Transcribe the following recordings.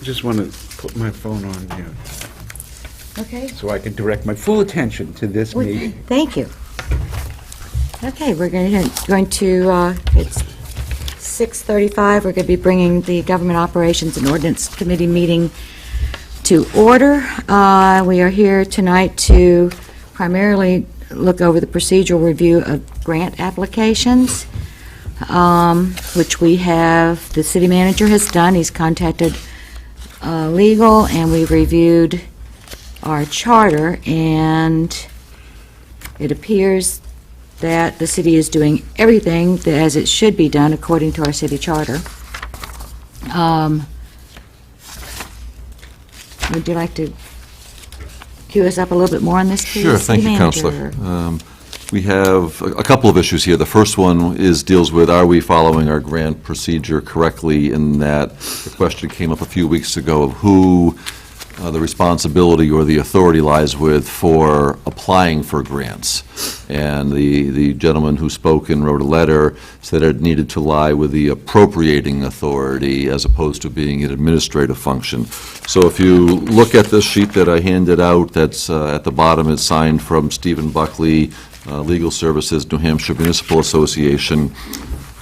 Just want to put my phone on here Okay. so I can direct my full attention to this Well, meeting. thank you. Okay, we're going to, it's 6:35. We're going to be bringing the Government Operations and Ordinance Committee meeting to order. We are here tonight to primarily look over the procedural review of grant applications, which we have, the city manager has done. He's contacted legal, and we reviewed our charter, and it appears that the city is doing everything as it should be done according to our city charter. Would you like to cue us up a little bit more on this, please? Sure, thank City you, Manager? Counselor. We have a couple of issues here. The first one deals with, are we following our grant procedure correctly, in that the question came up a few weeks ago of who the responsibility or the authority lies with for applying for grants. And the gentleman who spoke and wrote a letter said it needed to lie with the appropriating authority as opposed to being an administrative function. So if you look at this sheet that I handed out, that's at the bottom, it's signed from Stephen Buckley, Legal Services, New Hampshire Municipal Association.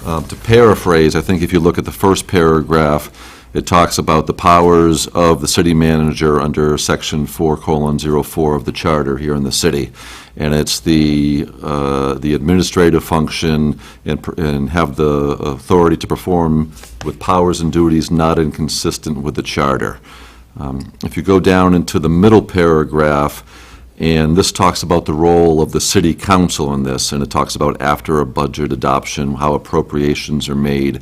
To paraphrase, I think if you look at the first paragraph, it talks about the powers of the city manager under Section 4:04 of the charter here in the city. And it's the administrative function and have the authority to perform with powers and duties not inconsistent with the charter. If you go down into the middle paragraph, and this talks about the role of the city council in this, and it talks about after a budget adoption, how appropriations are made,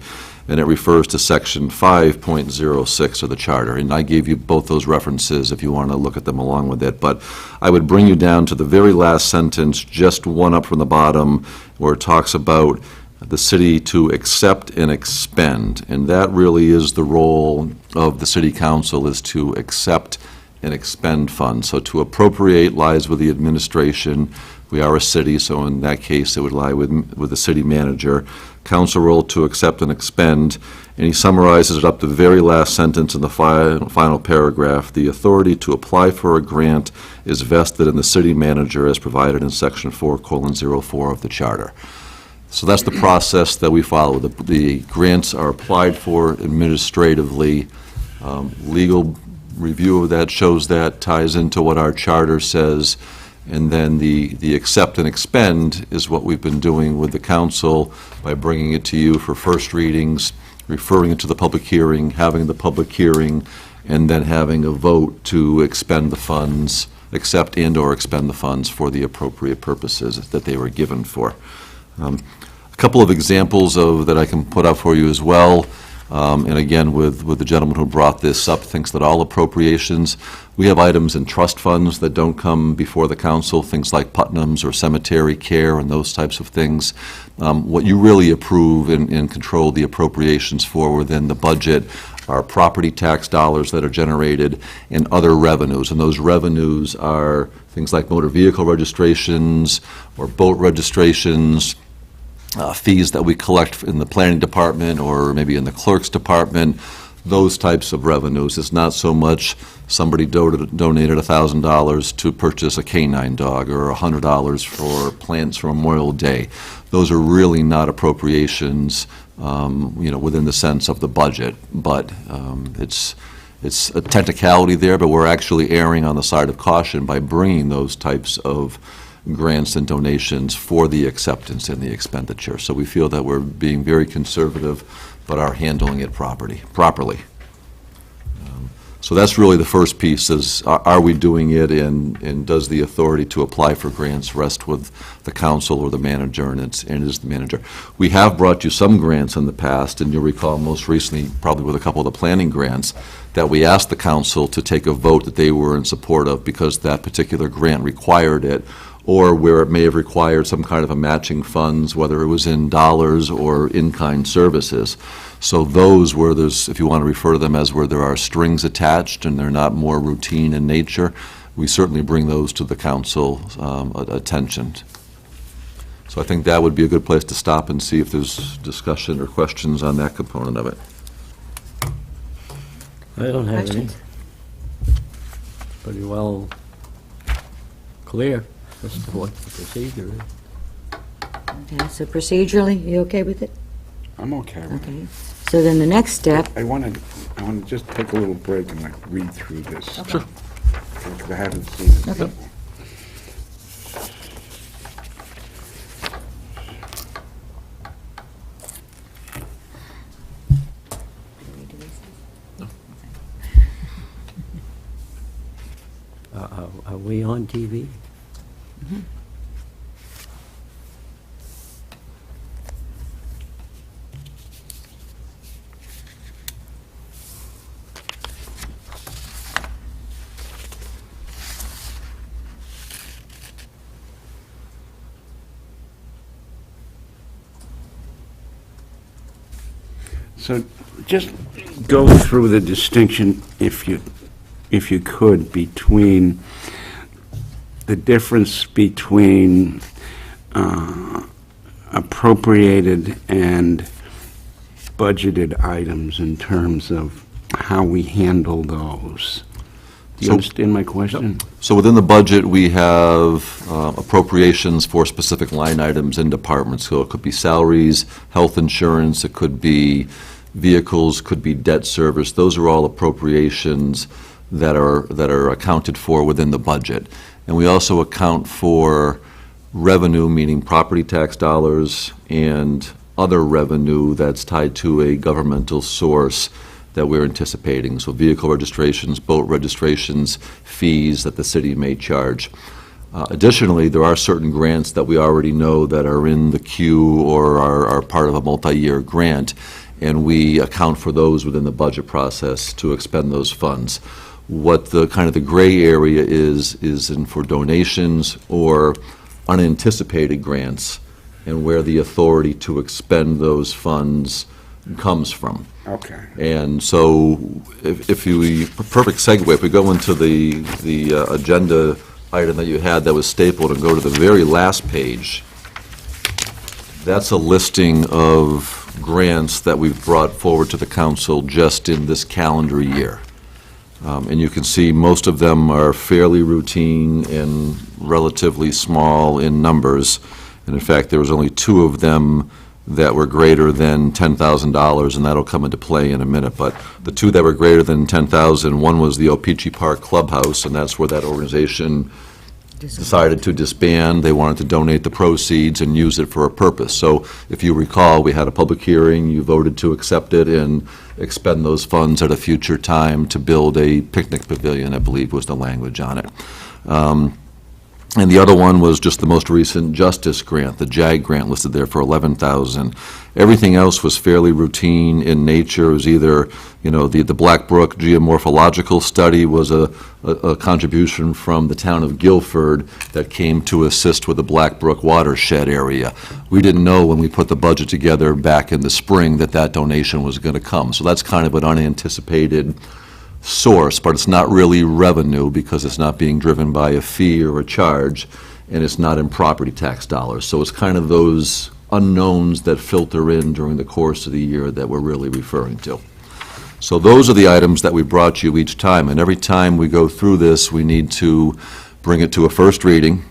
and it refers to Section 5.06 of the charter. And I gave you both those references if you want to look at them along with it. But I would bring you down to the very last sentence, just one up from the bottom, where it talks about the city to accept and expend. And that really is the role of the city council, is to accept and expend funds. So to appropriate lies with the administration. We are a city, so in that case, it would lie with the city manager. Council role to accept and expend, and he summarizes it up to the very last sentence in the final paragraph. The authority to apply for a grant is vested in the city manager as provided in Section 4:04 of the charter. So that's the process that we follow. The grants are applied for administratively. Legal review of that shows that, ties into what our charter says, and then the accept and expend is what we've been doing with the council by bringing it to you for first readings, referring it to the public hearing, having the public hearing, and then having a vote to expend the funds, accept and/or expend the funds for the appropriate purposes that they were given for. A couple of examples that I can put up for you as well. And again, with the gentleman who brought this up, thinks that all appropriations, we have items in trust funds that don't come before the council, things like Putnam's or cemetery care and those types of things. What you really approve and control the appropriations for within the budget are property tax dollars that are generated and other revenues. And those revenues are things like motor vehicle registrations or boat registrations, fees that we collect in the planning department or maybe in the clerk's department, those types of revenues. It's not so much somebody donated $1,000 to purchase a canine dog or $100 for plants for Memorial Day. Those are really not appropriations, within the sense of the budget. But it's a technicality there, but we're actually erring on the side of caution by bringing those types of grants and donations for the acceptance and the expenditure. So we feel that we're being very conservative, but are handling it properly. So that's really the first piece, is are we doing it, and does the authority to apply for grants rest with the council or the manager, and it is the manager. We have brought you some grants in the past, and you'll recall most recently, probably with a couple of the planning grants, that we asked the council to take a vote that they were in support of because that particular grant required it, or where it may have required some kind of a matching funds, whether it was in dollars or in-kind services. So those where there's, if you want to refer to them as where there are strings attached and they're not more routine in nature, we certainly bring those to the council's attention. So I think that would be a good place to stop and see if there's discussion or questions on that component of it. I don't have any. Questions? Pretty well clear as to what the procedure is. Okay, so procedurally, you okay with it? I'm okay with it. Okay. So then the next step, I want to just take a little break and like read through this. Sure. Because I haven't seen it Okay. before. Are we on TV? So just go through the distinction, if you could, between the difference between appropriated and budgeted items in terms of how we handle those. Do you So- understand my question? So within the budget, we have appropriations for specific line items in departments. So it could be salaries, health insurance, it could be vehicles, could be debt service. Those are all appropriations that are accounted for within the budget. And we also account for revenue, meaning property tax dollars, and other revenue that's tied to a governmental source that we're anticipating. So vehicle registrations, boat registrations, fees that the city may charge. Additionally, there are certain grants that we already know that are in the queue or are part of a multi-year grant, and we account for those within the budget process to expend those funds. What the kind of the gray area is in for donations or unanticipated grants, and where the authority to expend those funds comes from. Okay. And so, if you, perfect segue, if we go into the agenda item that you had that was stapled and go to the very last page, that's a listing of grants that we've brought forward to the council just in this calendar year. And you can see most of them are fairly routine and relatively small in numbers. And in fact, there was only 2 of them that were greater than $10,000, and that'll come into play in a minute. But the 2 that were greater than $10,000, one was the O-Pee-Chee Park Clubhouse, and that's where that organization decided to disband. They wanted to donate the proceeds and use it for a purpose. So if you recall, we had a public hearing, you voted to accept it and expend those funds at a future time to build a picnic pavilion, I believe was the language on it. And the other one was just the most recent Justice Grant, the JAG grant listed there for $11,000. Everything else was fairly routine in nature. It was either, the Black Brook geomorphological study was a contribution from the town of Guilford that came to assist with the Black Brook watershed area. We didn't know when we put the budget together back in the spring that donation was going to come. So that's kind of an unanticipated source, but it's not really revenue because it's not being driven by a fee or a charge, and it's not in property tax dollars. So it's kind of those unknowns that filter in during the course of the year that we're really referring to. So those are the items that we brought you each time, and every time we go through this, we need to bring it to a first reading.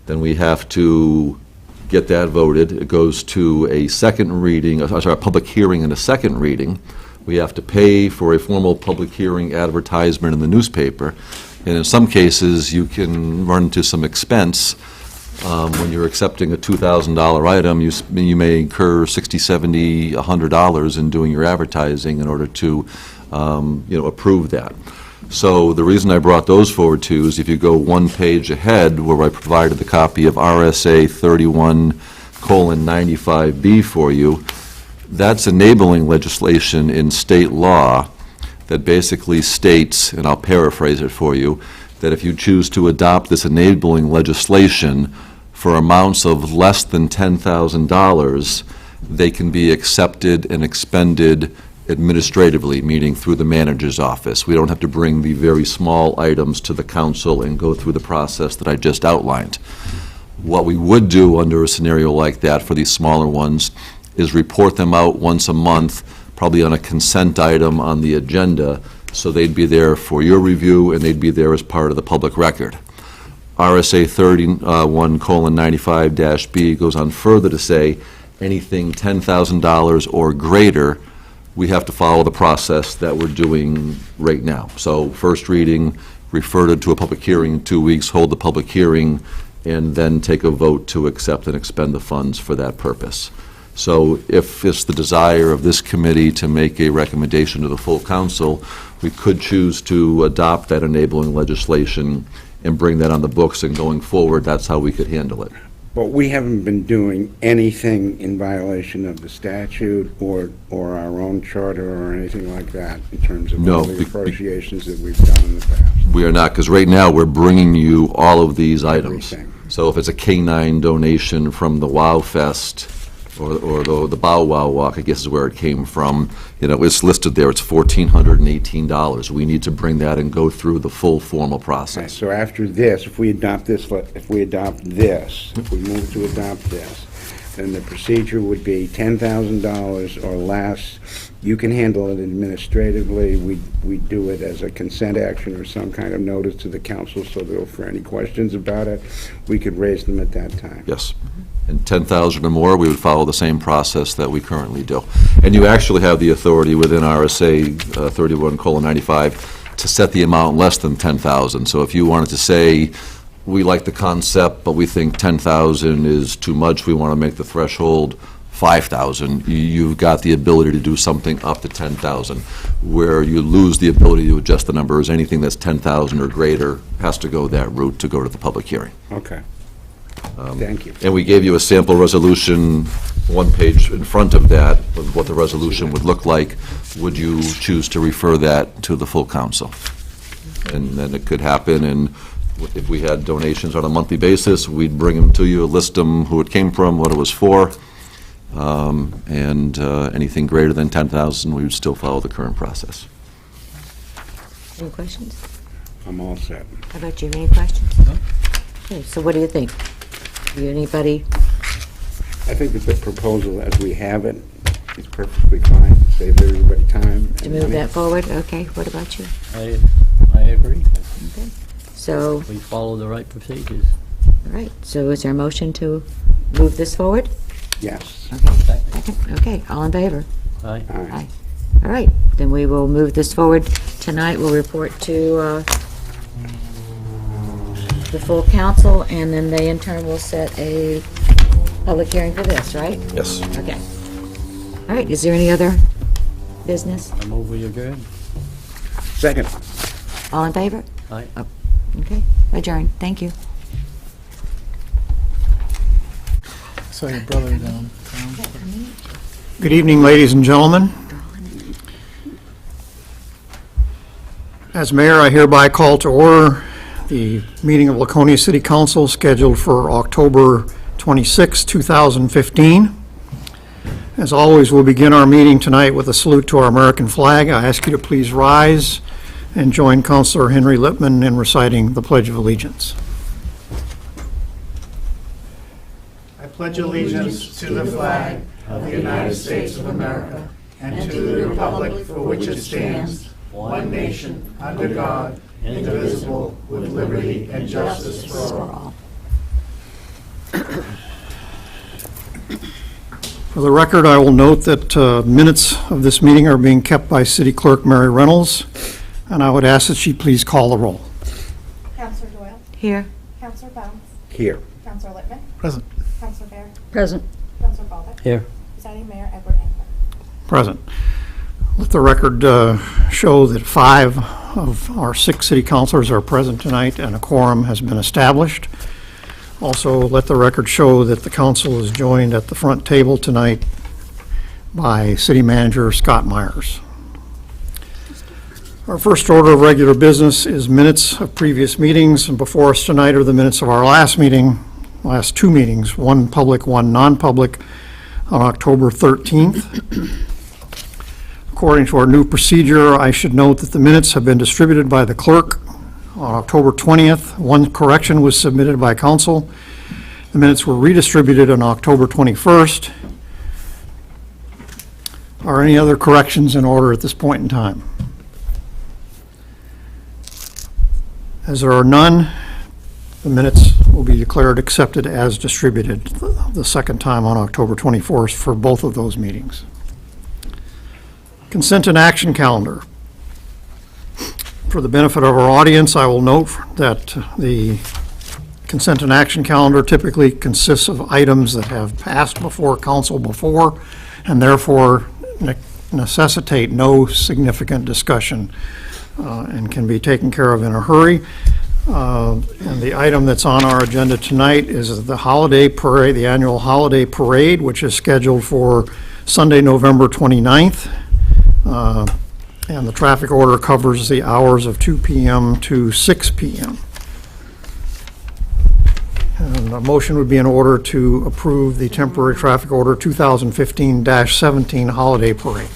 Then we have to get that voted. It goes to a second reading, a public hearing and a second reading. We have to pay for a formal public hearing advertisement in the newspaper. And in some cases, you can run into some expense. When you're accepting a $2,000 item, you may incur $60, $70, $100 in doing your advertising in order to approve that. So the reason I brought those forward too is if you go one page ahead where I provided the copy of RSA 31:95B for you, that's enabling legislation in state law that basically states, and I'll paraphrase it for you, that if you choose to adopt this enabling legislation for amounts of less than $10,000, they can be accepted and expended administratively, meaning through the manager's office. We don't have to bring the very small items to the council and go through the process that I just outlined. What we would do under a scenario like that for these smaller ones is report them out once a month, probably on a consent item on the agenda, so they'd be there for your review, and they'd be there as part of the public record. RSA 31:95-B goes on further to say, anything $10,000 or greater, we have to follow the process that we're doing right now. So first reading, refer it to a public hearing in 2 weeks, hold the public hearing, and then take a vote to accept and expend the funds for that purpose. So if it's the desire of this committee to make a recommendation to the full council, we could choose to adopt that enabling legislation and bring that on the books, and going forward, that's how we could handle it. But we haven't been doing anything in violation of the statute or our own charter or anything like that in terms of No, all the appropriations that we've done in the past. We are not, because right now, we're bringing you all of these items. Everything. So if it's a K-9 donation from the Wow Fest, or the Bow Wow Walk, I guess is where it came from, it's listed there, it's $1,418. We need to bring that and go through the full formal Right, process. so after this, if we move to adopt this, then the procedure would be $10,000 or less. You can handle it administratively. We do it as a consent action or some kind of notice to the council, so that for any questions about it, we could raise them at that time. Yes. And 10,000 or more, we would follow the same process that we currently do. And you actually have the authority within RSA 31:95 to set the amount less than 10,000. So if you wanted to say, we like the concept, but we think 10,000 is too much, we want to make the threshold 5,000, you've got the ability to do something up to 10,000. Where you lose the ability to adjust the number is anything that's 10,000 or greater has to go that route to go to the public hearing. Okay. Thank you. And we gave you a sample resolution, one page in front of that, of what the resolution would look like. Would you choose to refer that to the full council? And then it could happen, and if we had donations on a monthly basis, we'd bring them to you, list them, who it came from, what it was for, and anything greater than 10,000, we would still follow the current process. Any questions? I'm all set. How about you, any questions? Okay, so what do you think? Anybody? I think that the proposal as we have it is perfectly fine, save everybody time. To and move money. that forward? Okay, what about you? I agree. So, We follow the right procedures. all right, so is there a motion to move this forward? Yes. Okay, second, okay, all in favor? Aye. Aye. Aye. All right, then we will move this forward. Tonight, we'll report to the full council, and then they in turn will set a public hearing for this, right? Yes. Okay. All right, is there any other business? I move we adjourn. Second. All in favor? Aye. Okay, adjourn, thank you. Saw your brother down. Good evening, ladies and gentlemen. As mayor, I hereby call to order the meeting of Laconia City Council scheduled for October 26, 2015. As always, we'll begin our meeting tonight with a salute to our American flag. I ask you to please rise and join Councilor Henry Lippman in reciting the Pledge of Allegiance. I pledge allegiance to the flag of the United States of America and to the republic for which it stands, one nation, under God, indivisible, with liberty and justice for all. For the record, I will note that minutes of this meeting are being kept by City Clerk Mary Reynolds, and I would ask that she please call the roll. Counselor Doyle. Here. Counselor Bounce. Here. Counselor Littman. Present. Counselor Bear. Present. Counselor Baldock. Here. Presiding Mayor Edward Engler. Present. Let the record show that 5 of our 6 city councilors are present tonight, and a quorum has been established. Also, let the record show that the council is joined at the front table tonight by City Manager Scott Myers. Our first order of regular business is minutes of previous meetings, and before us tonight are the minutes of our last two meetings, one public, one non-public, on October 13th. According to our new procedure, I should note that the minutes have been distributed by the clerk on October 20th. One correction was submitted by council. The minutes were redistributed on October 21st. Are any other corrections in order at this point in time? As there are none, the minutes will be declared accepted as distributed the second time on October 24th for both of those meetings. Consent and action calendar. For the benefit of our audience, I will note that the consent and action calendar typically consists of items that have passed before council before and therefore necessitate no significant discussion and can be taken care of in a hurry. And the item that's on our agenda tonight is the holiday parade, the annual holiday parade, which is scheduled for Sunday, November 29th. And the traffic order covers the hours of 2 p.m. to 6 p.m. And a motion would be in order to approve the temporary traffic order 2015-17 holiday parade.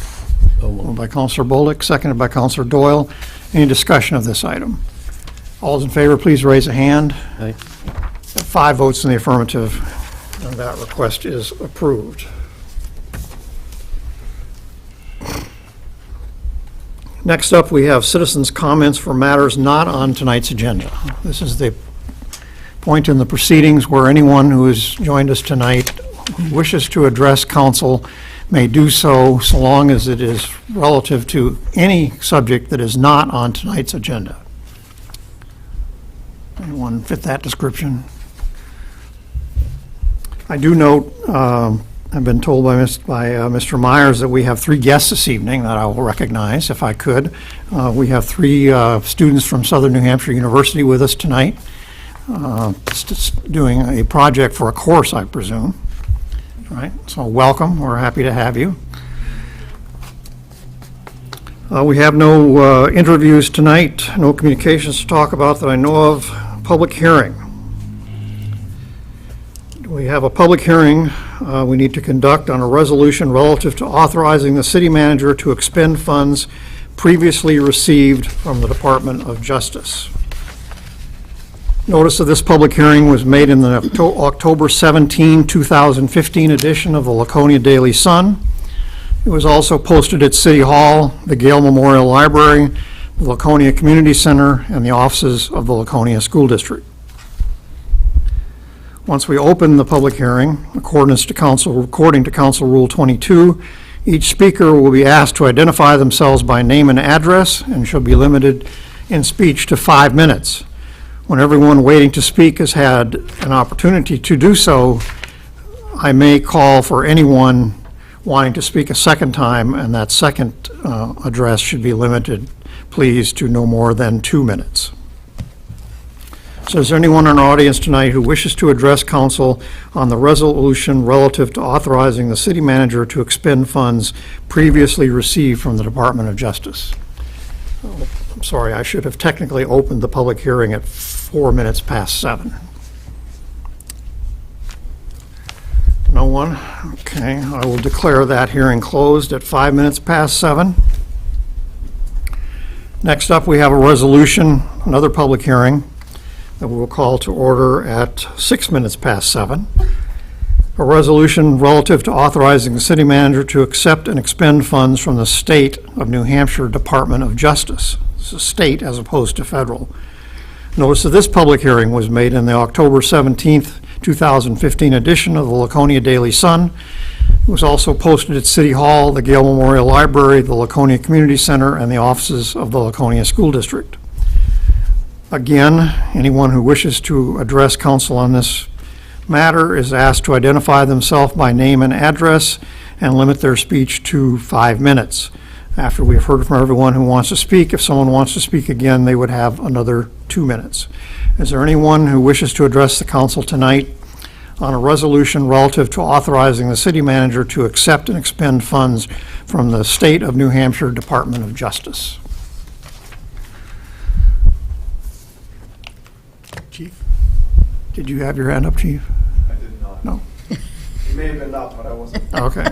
Moved by Councilor Bolduc, seconded by Councilor Doyle. Any discussion of this item? All those in favor, please raise a hand. Aye. 5 votes in the affirmative, and that request is approved. Next up, we have citizens' comments for matters not on tonight's agenda. This is the point in the proceedings where anyone who has joined us tonight who wishes to address council may do so long as it is relative to any subject that is not on tonight's agenda. Anyone fit that description? I do note, I've been told by Mr. Myers that we have 3 guests this evening that I will recognize if I could. We have 3 students from Southern New Hampshire University with us tonight, doing a project for a course, I presume. Right, so welcome, we're happy to have you. We have no interviews tonight, no communications to talk about that I know of. Public hearing. We have a public hearing we need to conduct on a resolution relative to authorizing the city manager to expend funds previously received from the Department of Justice. Notice of this public hearing was made in the October 17, 2015 edition of the Laconia Daily Sun. It was also posted at City Hall, the Gale Memorial Library, the Laconia Community Center, and the offices of the Laconia School District. Once we open the public hearing, according to Council Rule 22, each speaker will be asked to identify themselves by name and address and shall be limited in speech to 5 minutes. When everyone waiting to speak has had an opportunity to do so, I may call for anyone wanting to speak a second time, and that second address should be limited, please, to no more than 2 minutes. So is there anyone in our audience tonight who wishes to address council on the resolution relative to authorizing the city manager to expend funds previously received from the Department of Justice? I'm sorry, I should have technically opened the public hearing at 4 minutes past 7. No one? Okay, I will declare that hearing closed at 5 minutes past 7. Next up, we have a resolution, another public hearing, that we will call to order at 6 minutes past 7. A resolution relative to authorizing the city manager to accept and expend funds from the State of New Hampshire Department of Justice. This is state as opposed to federal. Notice of this public hearing was made in the October 17th, 2015 edition of the Laconia Daily Sun. It was also posted at City Hall, the Gale Memorial Library, the Laconia Community Center, and the offices of the Laconia School District. Again, anyone who wishes to address council on this matter is asked to identify themselves by name and address and limit their speech to 5 minutes. After we have heard from everyone who wants to speak, if someone wants to speak again, they would have another 2 minutes. Is there anyone who wishes to address the council tonight on a resolution relative to authorizing the city manager to accept and expend funds from the State of New Hampshire Department of Justice? Chief? Did you have your hand up, Chief? I did not. No? It may have been up, but I wasn't. Okay.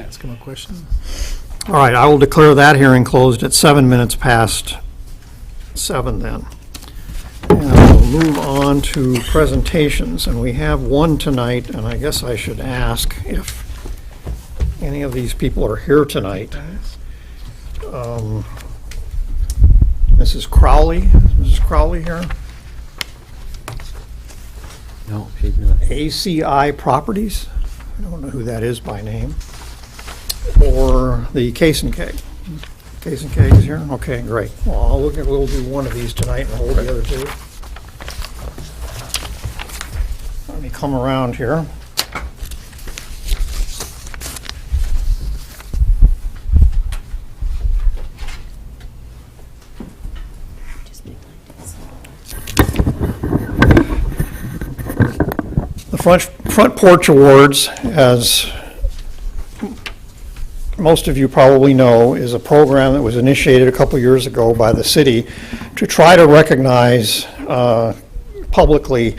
Ask him a question. All right, I will declare that hearing closed at 7 minutes past 7 then. And we'll move on to presentations, and we have one tonight, and I guess I should ask if any of these people are here tonight. Mrs. Crowley, is Mrs. Crowley here? No, she's not. ACI Properties, I don't know who that is by name, or the Case and Keg. Case and Keg is here? Okay, great. Well, we'll do one of these tonight and hold the other two. Let me come around here. The Front Porch Awards, as most of you probably know, is a program that was initiated a couple years ago by the city to try to recognize publicly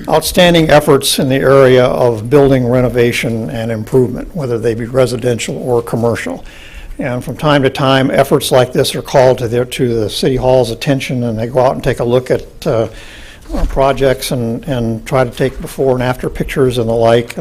outstanding efforts in the area of building renovation and improvement, whether they be residential or commercial. And from time to time, efforts like this are called to the City Hall's attention, and they go out and take a look at projects and try to take before and after pictures and the like.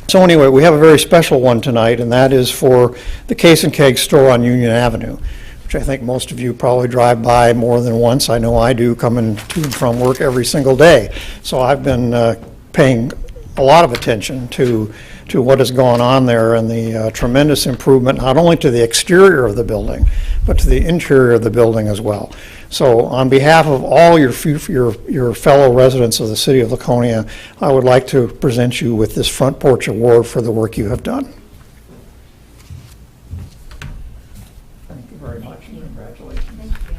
So anyway, we have a very special one tonight, and that is for the Case and Keg store on Union Avenue, which I think most of you probably drive by more than once. I know I do, coming to and from work every single day. So I've been paying a lot of attention to what has gone on there and the tremendous improvement, not only to the exterior of the building, but to the interior of the building as well. So on behalf of all your fellow residents of the city of Laconia, I would like to present you with this Front Porch Award for the work you have done. Thank you very much, and congratulations. Thank you.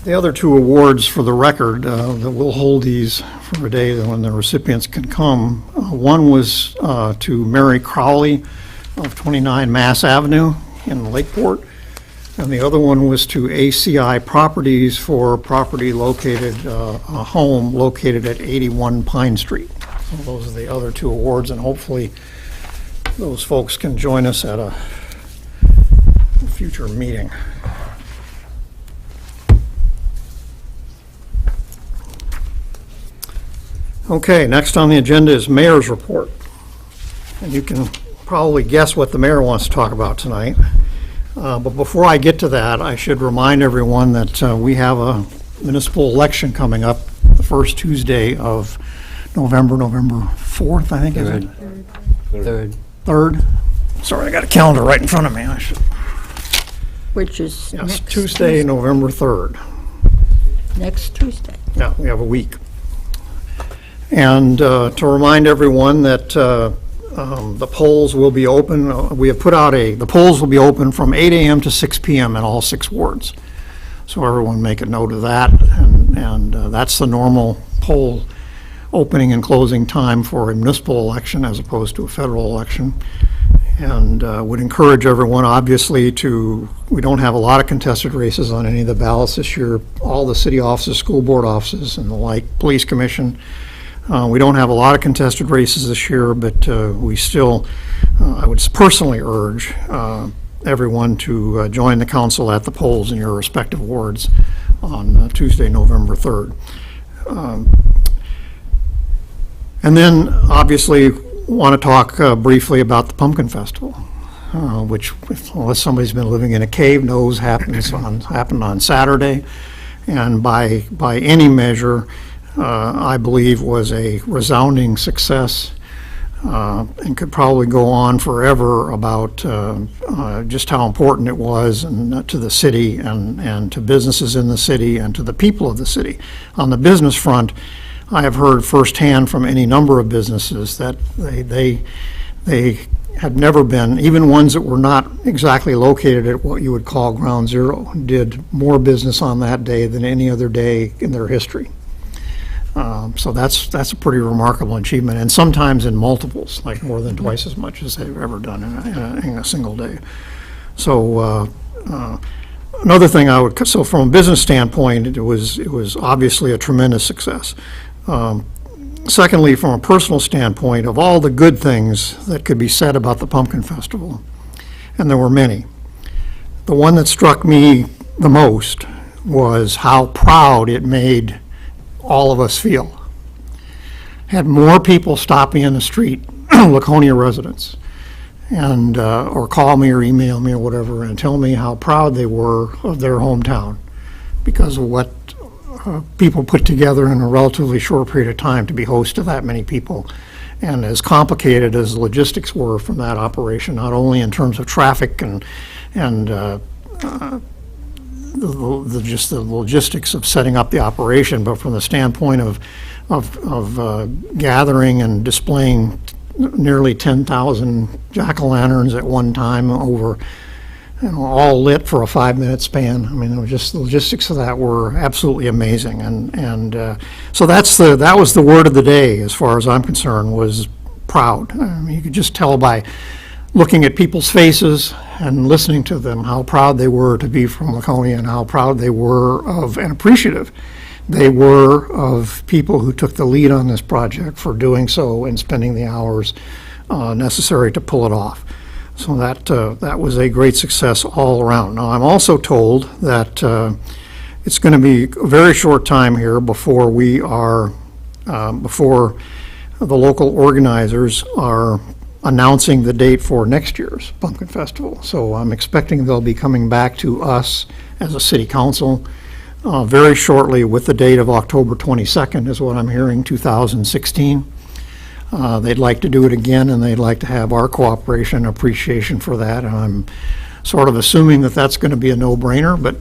The other two awards, for the record, that we'll hold these for a day when the recipients can come. One was to Mary Crowley of 29 Mass Avenue in Lakeport, and the other one was to ACI Properties for property located, a home located at 81 Pine Street. So those are the other two awards, and hopefully those folks can join us at a future meeting. Okay, next on the agenda is mayor's report. And you can probably guess what the mayor wants to talk about tonight. But before I get to that, I should remind everyone that we have a municipal election coming up the first Tuesday of November 4th, I think, is it? Third. 3rd? Sorry, I got a calendar right in front of me. Which is Yes, next Tuesday, November 3rd. Next Tuesday. Yeah, we have a week. And to remind everyone that the polls will be open, we have put out the polls will be open from 8 a.m. to 6 p.m. in all 6 wards. So everyone make a note of that, and that's the normal poll opening and closing time for a municipal election as opposed to a federal election. And would encourage everyone, obviously, we don't have a lot of contested races on any of the ballots this year. All the city offices, school board offices, and the like, police commission. We don't have a lot of contested races this year, but we still, I would personally urge everyone to join the council at the polls in your respective wards on Tuesday, November 3rd. And then, obviously, want to talk briefly about the Pumpkin Festival, which, unless somebody's been living in a cave, knows happened on Saturday, and by any measure, I believe was a resounding success, and could probably go on forever about just how important it was to the city and to businesses in the city and to the people of the city. On the business front, I have heard firsthand from any number of businesses that they had never been, even ones that were not exactly located at what you would call ground zero, did more business on that day than any other day in their history. So that's a pretty remarkable achievement, and sometimes in multiples, like more than twice as much as they've ever done in a single day. So another thing so from a business standpoint, it was obviously a tremendous success. secondly, from a personal standpoint, of all the good things that could be said about the Pumpkin Festival, and there were many, the one that struck me the most was how proud it made all of us feel. Had more people stop me in the street, Laconia residents, and or call me or email me or whatever and tell me how proud they were of their hometown because of what people put together in a relatively short period of time to be host to that many people. And as complicated as the logistics were from that operation, not only in terms of traffic and just the logistics of setting up the operation, but from the standpoint of gathering and displaying nearly 10,000 jack-o'-lanterns at one time over, all lit for a 5-minute span. I mean, it was just the logistics of that were absolutely amazing, and so that was the word of the day as far as I'm concerned, was proud. I mean, you could just tell by looking at people's faces and listening to them how proud they were to be from Laconia and how proud they were of and appreciative they were of people who took the lead on this project for doing so and spending the hours necessary to pull it off. So that was a great success all around. Now, I'm also told that it's going to be a very short time here before before the local organizers are announcing the date for next year's Pumpkin Festival. So I'm expecting they'll be coming back to us as a city council very shortly with the date of October 22nd is what I'm hearing, 2016. They'd like to do it again, and they'd like to have our cooperation and appreciation for that. And I'm sort of assuming that that's going to be a no-brainer, but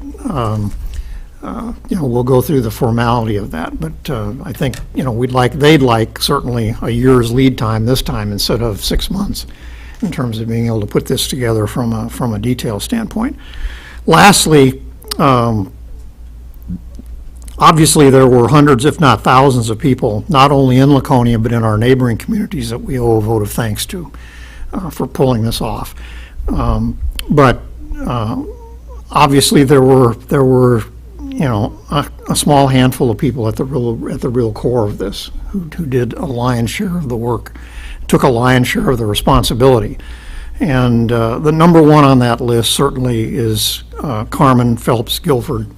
we'll go through the formality of that. But I think they'd like certainly a year's lead time this time instead of 6 months in terms of being able to put this together from a detail standpoint. Lastly, obviously, there were hundreds, if not thousands, of people, not only in Laconia, but in our neighboring communities that we owe a vote of thanks to for pulling this off. But obviously, there were a small handful of people at the real core of this who did a lion's share of the work, took a lion's share of the responsibility. And the number one on that list certainly is Carmen Phelps Guilford,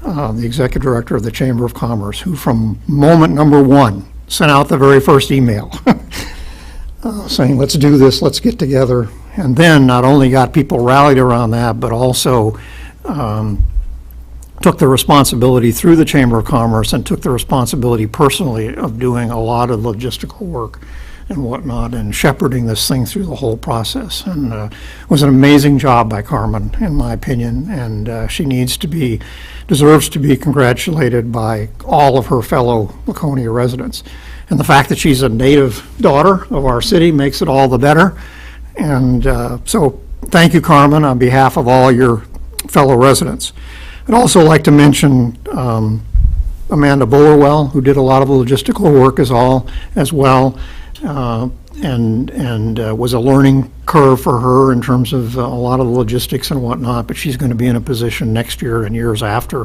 the executive director of the Chamber of Commerce, who from moment number one sent out the very first email saying, let's do this, let's get together. And then not only got people rallied around that, but also took the responsibility through the Chamber of Commerce and took the responsibility personally of doing a lot of logistical work and whatnot and shepherding this thing through the whole process. And it was an amazing job by Carmen, in my opinion, and she deserves to be congratulated by all of her fellow Laconia residents. And the fact that she's a native daughter of our city makes it all the better. And so thank you, Carmen, on behalf of all your fellow residents. I'd also like to mention Amanda Bullerwell, who did a lot of logistical work as well. And was a learning curve for her in terms of a lot of the logistics and whatnot, but she's going to be in a position next year and years after,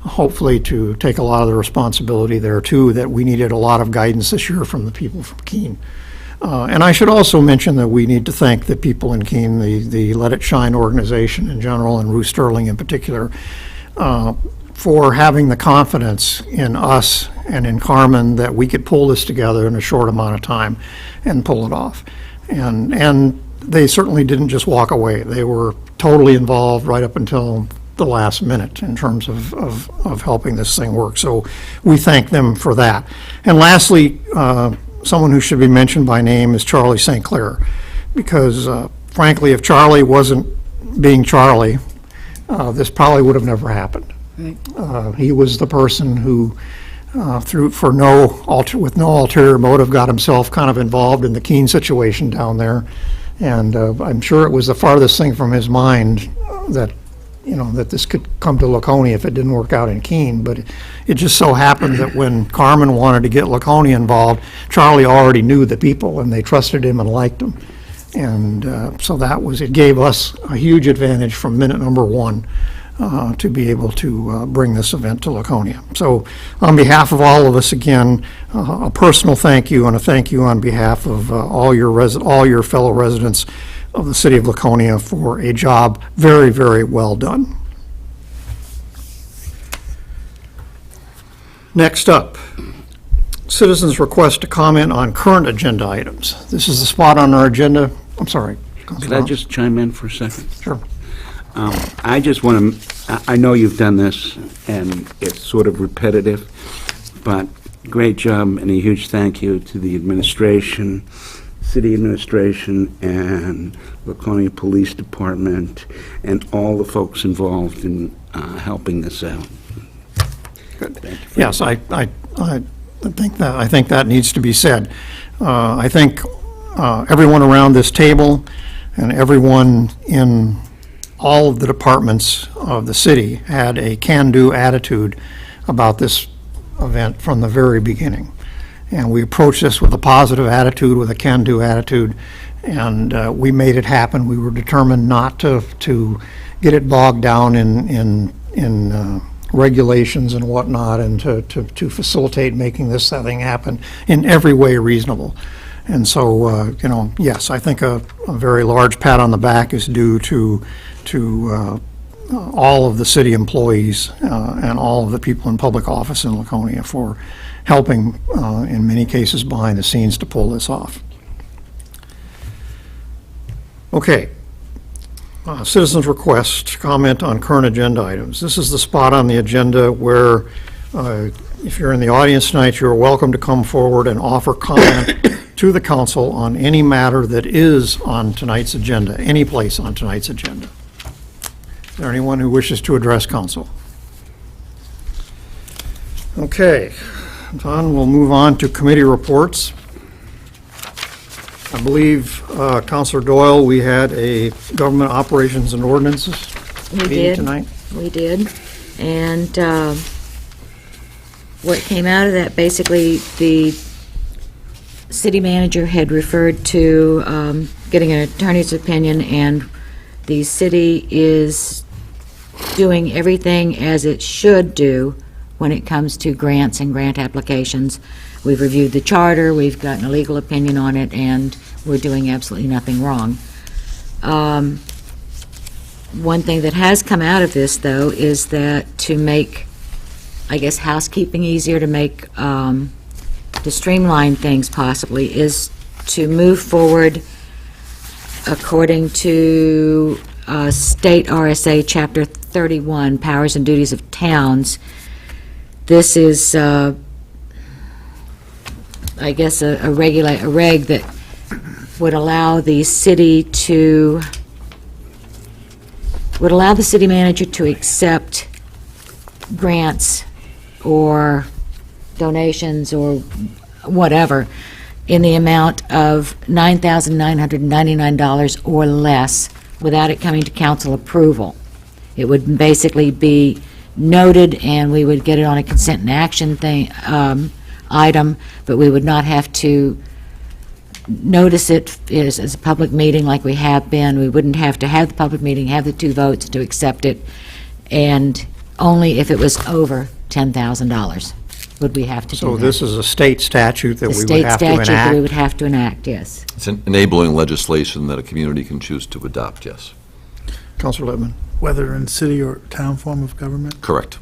hopefully, to take a lot of the responsibility there too, that we needed a lot of guidance this year from the people from Keene. And I should also mention that we need to thank the people in Keene, the Let It Shine organization in general, and Ruth Sterling in particular, for having the confidence in us and in Carmen that we could pull this together in a short amount of time and pull it off. And they certainly didn't just walk away. They were totally involved right up until the last minute in terms of helping this thing work. So we thank them for that. And lastly, someone who should be mentioned by name is Charlie St. Clair, because frankly, if Charlie wasn't being Charlie, this probably would have never happened. He was the person who, with no ulterior motive, got himself kind of involved in the Keene situation down there, and I'm sure it was the farthest thing from his mind that this could come to Laconia if it didn't work out in Keene. But it just so happened that when Carmen wanted to get Laconia involved, Charlie already knew the people, and they trusted him and liked him, and so it gave us a huge advantage from minute number one. to be able to bring this event to Laconia. So on behalf of all of us, again, a personal thank you and a thank you on behalf of all your fellow residents of the city of Laconia for a job very, very well done. Next up, citizens' request to comment on current agenda items. This is the spot on our agenda. I'm sorry. Could I just chime in for a second? Sure. I just want to, I know you've done this, and it's sort of repetitive, but great job, and a huge thank you to the administration, city administration, and Laconia Police Department, and all the folks involved in helping this out. Yes, I think that needs to be said. I think everyone around this table and everyone in all of the departments of the city had a can-do attitude about this event from the very beginning. And we approached this with a positive attitude, with a can-do attitude, and we made it happen. We were determined not to get it bogged down in regulations and whatnot, and to facilitate making this thing happen in every way reasonable. And so, yes, I think a very large pat on the back is due to all of the city employees and all of the people in public office in Laconia for helping, in many cases, behind the scenes to pull this off. Okay. Citizens' request to comment on current agenda items. This is the spot on the agenda where, if you're in the audience tonight, you're welcome to come forward and offer comment to the council on any matter that is on tonight's agenda, any place on tonight's agenda. Is there anyone who wishes to address council? Okay. Don, we'll move on to committee reports. I believe, Councilor Doyle, we had a government operations and ordinances meeting tonight. We did. And what came out of that, basically, the city manager had referred to getting an attorney's opinion, and the city is doing everything as it should do when it comes to grants and grant applications. We've reviewed the charter, we've gotten a legal opinion on it, and we're doing absolutely nothing wrong. One thing that has come out of this, though, is that to make, I guess, housekeeping easier, to streamline things possibly, is to move forward according to State RSA Chapter 31, Powers and Duties of Towns. This is, I guess, a reg that would allow the city manager to accept grants or donations or whatever in the amount of $9,999 or less without it coming to council approval. It would basically be noted, and we would get it on a consent and action item, but we would not have to notice it as a public meeting like we have been. We wouldn't have to have the public meeting, have the 2 votes to accept it, and only if it was over $10,000 would we have to do that. So this is a state statute that The we would state have to statute that we enact? would have to enact, yes. It's enabling legislation that a community can choose to adopt, yes. Councilor Littman? Whether in city or town form of government? Correct.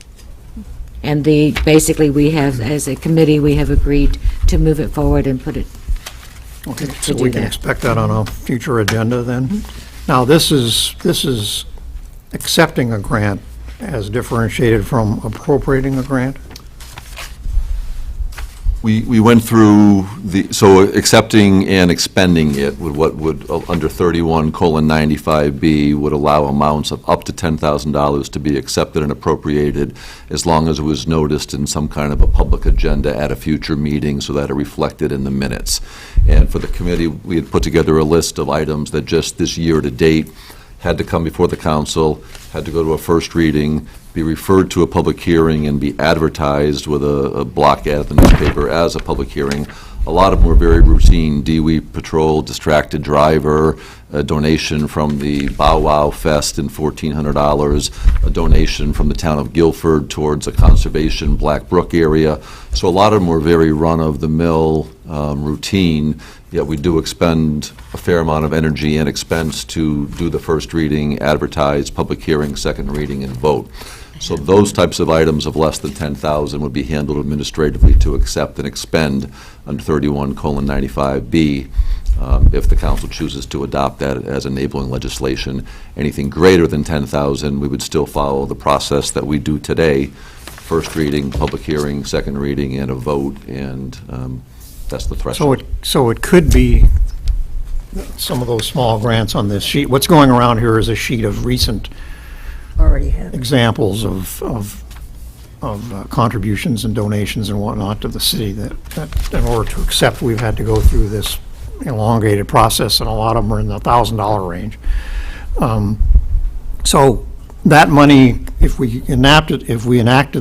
And basically, we have, as a committee, we have agreed to move it forward and put it, Okay, to so do we can that. expect that on a future agenda then? Now, this is accepting a grant as differentiated from appropriating a grant? We went through so accepting and expending it would, what would, under 31:95B, would allow amounts of up to $10,000 to be accepted and appropriated as long as it was noticed in some kind of a public agenda at a future meeting so that it reflected in the minutes. And for the committee, we had put together a list of items that just this year to date had to come before the council, had to go to a first reading, be referred to a public hearing, and be advertised with a block ad in the newspaper as a public hearing, A lot of them were very routine, DWI patrol, distracted driver, a donation from the Bow Wow Fest in $1,400, a donation from the town of Guilford towards a conservation Black Brook area. So a lot of them were very run-of-the-mill, routine, yet we do expend a fair amount of energy and expense to do the first reading, advertise, public hearing, second reading, and vote. So those types of items of less than 10,000 would be handled administratively to accept and expend under 31:95B if the council chooses to adopt that as enabling legislation. Anything greater than 10,000, we would still follow the process that we do today, first reading, public hearing, second reading, and a vote, and that's the threshold. So it could be some of those small grants on this sheet. What's going around here is a sheet of recent Already have. examples of contributions and donations and whatnot to the city that in order to accept, we've had to go through this elongated process, and a lot of them are in the $1,000 range. So that money, if we enacted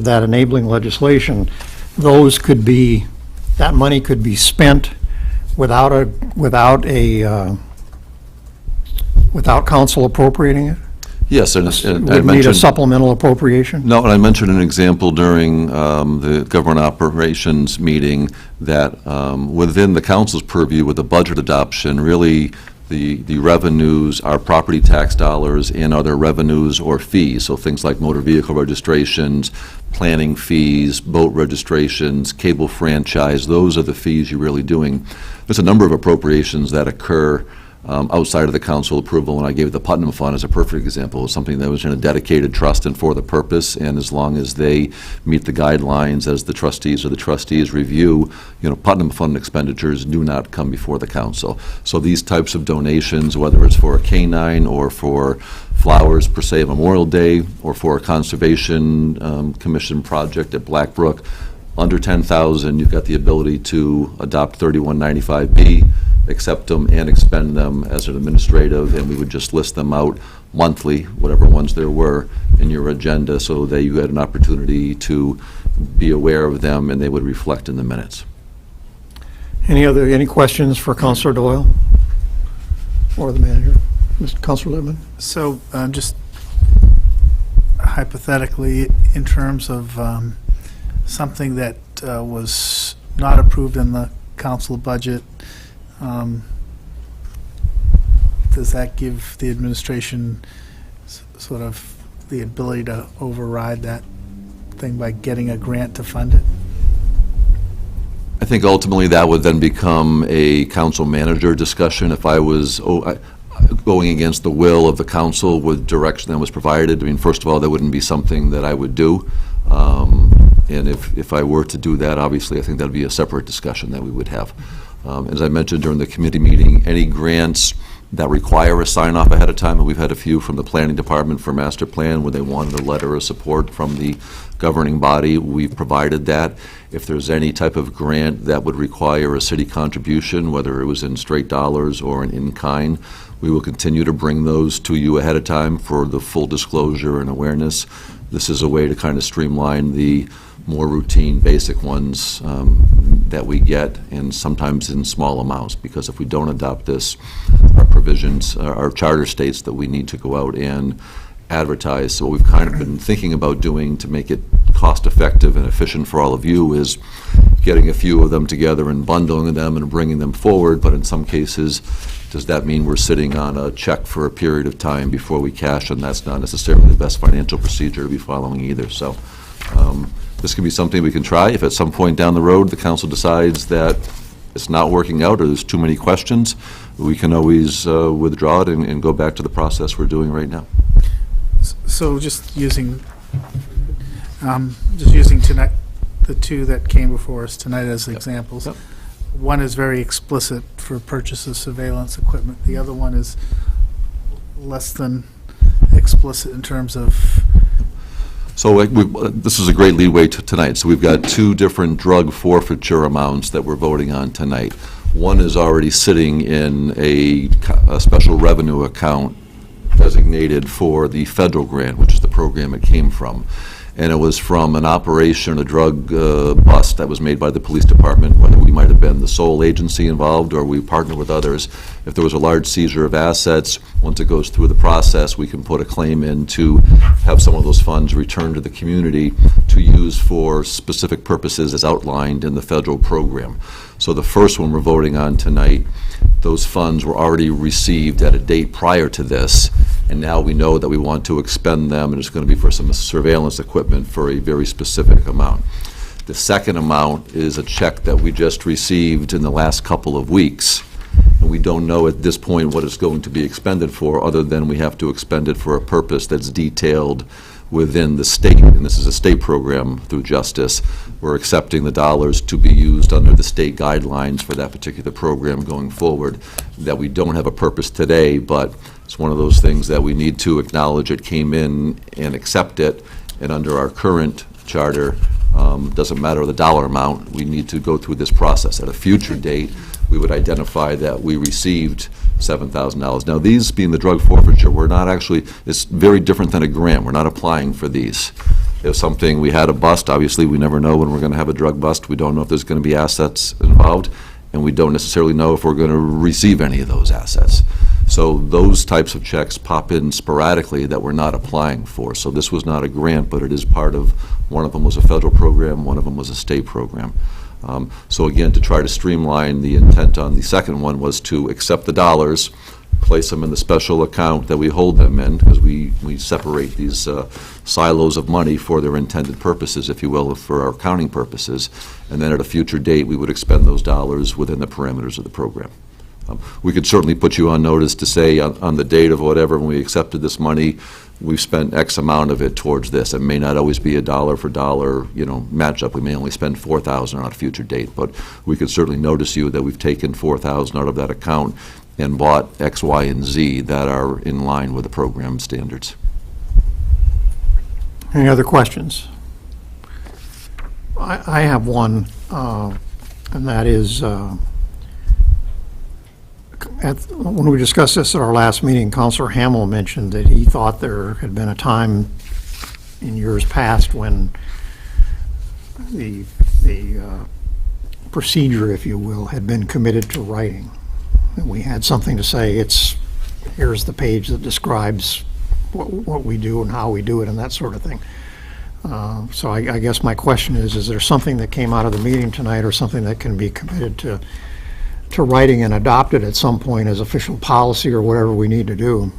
that enabling legislation, that money could be spent without council appropriating it? Yes, and I Would need a mentioned... supplemental appropriation? No, and I mentioned an example during the government operations meeting that within the council's purview with the budget adoption, really the revenues are property tax dollars and other revenues or fees, so things like motor vehicle registrations, planning fees, boat registrations, cable franchise, those are the fees you're really doing. There's a number of appropriations that occur outside of the council approval, and I gave the Putnam Fund as a perfect example of something that was in a dedicated trust and for the purpose, and as long as they meet the guidelines as the trustees review, Putnam Fund expenditures do not come before the council. So these types of donations, whether it's for a canine or for flowers per se Memorial Day or for a conservation commission project at Black Brook, under 10,000, you've got the ability to adopt 3195B, accept them and expend them as an administrative, and we would just list them out monthly, whatever ones there were, in your agenda so that you had an opportunity to be aware of them and they would reflect in the minutes. Any questions for Councilor Doyle or the manager? Mr. Councilor Littman? So just hypothetically, in terms of something that was not approved in the council budget, does that give the administration sort of the ability to override that thing by getting a grant to fund it? I think ultimately that would then become a council manager discussion. If I was going against the will of the council with direction that was provided, I mean, first of all, that wouldn't be something that I would do. And if I were to do that, obviously, I think that would be a separate discussion that we would have. As I mentioned during the committee meeting, any grants that require a sign-off ahead of time, and we've had a few from the planning department for master plan where they wanted a letter of support from the governing body, we've provided that. If there's any type of grant that would require a city contribution, whether it was in straight dollars or in kind, we will continue to bring those to you ahead of time for the full disclosure and awareness. This is a way to kind of streamline the more routine, basic ones that we get, and sometimes in small amounts, because if we don't adopt this, our provisions, our charter states that we need to go out and advertise. So what we've kind of been thinking about doing to make it cost-effective and efficient for all of you is getting a few of them together and bundling them and bringing them forward, but in some cases, does that mean we're sitting on a check for a period of time before we cash, and that's not necessarily the best financial procedure to be following either. So this could be something we can try. If at some point down the road the council decides that it's not working out or there's too many questions, we can always withdraw it and go back to the process we're doing right now. So just using tonight, the two that came before us tonight as examples. Yep. One is very explicit for purchase of surveillance equipment. The other one is less than explicit in terms of... So this is a great leeway to tonight. So we've got two different drug forfeiture amounts that we're voting on tonight. One is already sitting in a special revenue account designated for the federal grant, which is the program it came from. and it was from an operation, a drug bust that was made by the police department, whether we might have been the sole agency involved or we partnered with others. If there was a large seizure of assets, once it goes through the process, we can put a claim in to have some of those funds returned to the community to use for specific purposes as outlined in the federal program. So the first one we're voting on tonight, those funds were already received at a date prior to this, and now we know that we want to expend them, and it's going to be for some surveillance equipment for a very specific amount. The second amount is a check that we just received in the last couple of weeks, and we don't know at this point what it's going to be expended for, other than we have to expend it for a purpose that's detailed within the state, and this is a state program through Justice. We're accepting the dollars to be used under the state guidelines for that particular program going forward, that we don't have a purpose today, but it's one of those things that we need to acknowledge it came in and accept it, and under our current charter, doesn't matter the dollar amount, we need to go through this process. At a future date, we would identify that we received $7,000. Now, these being the drug forfeiture, we're not actually, it's very different than a grant. We're not applying for these. If something, we had a bust, obviously we never know when we're going to have a drug bust. We don't know if there's going to be assets involved, and we don't necessarily know if we're going to receive any of those assets. So those types of checks pop in sporadically that we're not applying for. So this was not a grant, but it is part of, one of them was a federal program, one of them was a state program. So again, to try to streamline, the intent on the second one was to accept the dollars, place them in the special account that we hold them in, because we separate these silos of money for their intended purposes, if you will, for our accounting purposes, and then at a future date, we would expend those dollars within the parameters of the program. We could certainly put you on notice to say on the date of whatever, when we accepted this money, we've spent X amount of it towards this. It may not always be a dollar for dollar, matchup. We may only spend $4,000 on a future date, but we could certainly notice you that we've taken $4,000 out of that account and bought X, Y, and Z that are in line with the program standards. Any other questions? I have one, and that is, when we discussed this at our last meeting, Councilor Hamill mentioned that he thought there had been a time in years past when the procedure, if you will, had been committed to writing. And we had something to say, here's the page that describes what we do and how we do it and that sort of thing. So I guess my question is there something that came out of the meeting tonight or something that can be committed to writing and adopted at some point as official policy or whatever we need to do,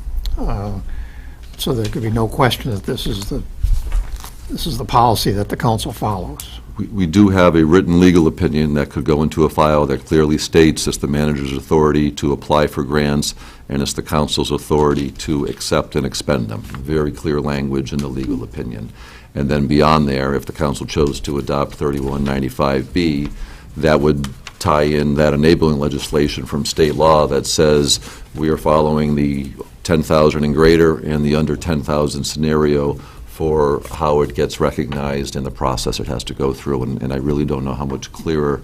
so there could be no question that this is the policy that the council follows? We do have a written legal opinion that could go into a file that clearly states it's the manager's authority to apply for grants, and it's the council's authority to accept and expend them. Very clear language in the legal opinion. And then beyond there, if the council chose to adopt 3195B, that would tie in that enabling legislation from state law that says we are following the 10,000 and greater and the under 10,000 scenario for how it gets recognized and the process it has to go through. And I really don't know how much clearer.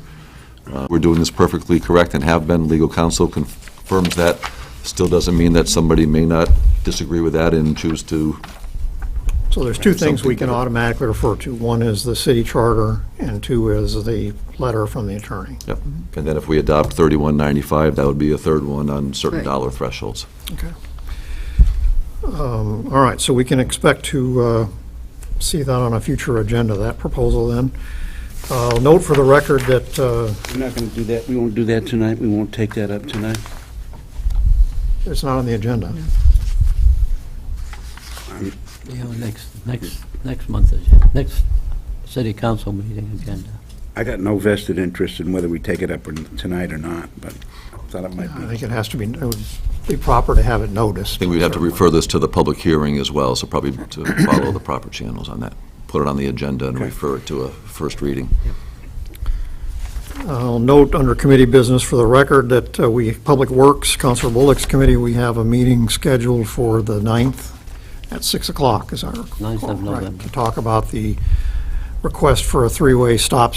We're doing this perfectly correct and have been. Legal counsel confirms that. Still doesn't mean that somebody may not disagree with that and choose to. So there's two things we can automatically refer to. One is the city charter, and two is the letter from the attorney. Yep. And then if we adopt 3195, that would be a third one on certain Right. dollar thresholds. Okay. All right, so we can expect to see that on a future agenda, that proposal then. Note for the record that We're not going to do that. We won't do that tonight. We won't take that up tonight. it's not on the agenda. Next month's agenda, next city council meeting agenda. I got no vested interest in whether we take it up tonight or not, but I thought it might I be. think it has to be, it would be proper to have it noticed. I think we'd have to refer this to the public hearing as well, so probably to follow the proper channels on that. Put it on the agenda and Okay. refer it to a first reading. I'll note under committee business for the record that Public Works, Councilor Bullock's committee, we have a meeting scheduled for the 9th at 6 o'clock, as I recall. 9th of Right, November. to talk about the request for a three-way stop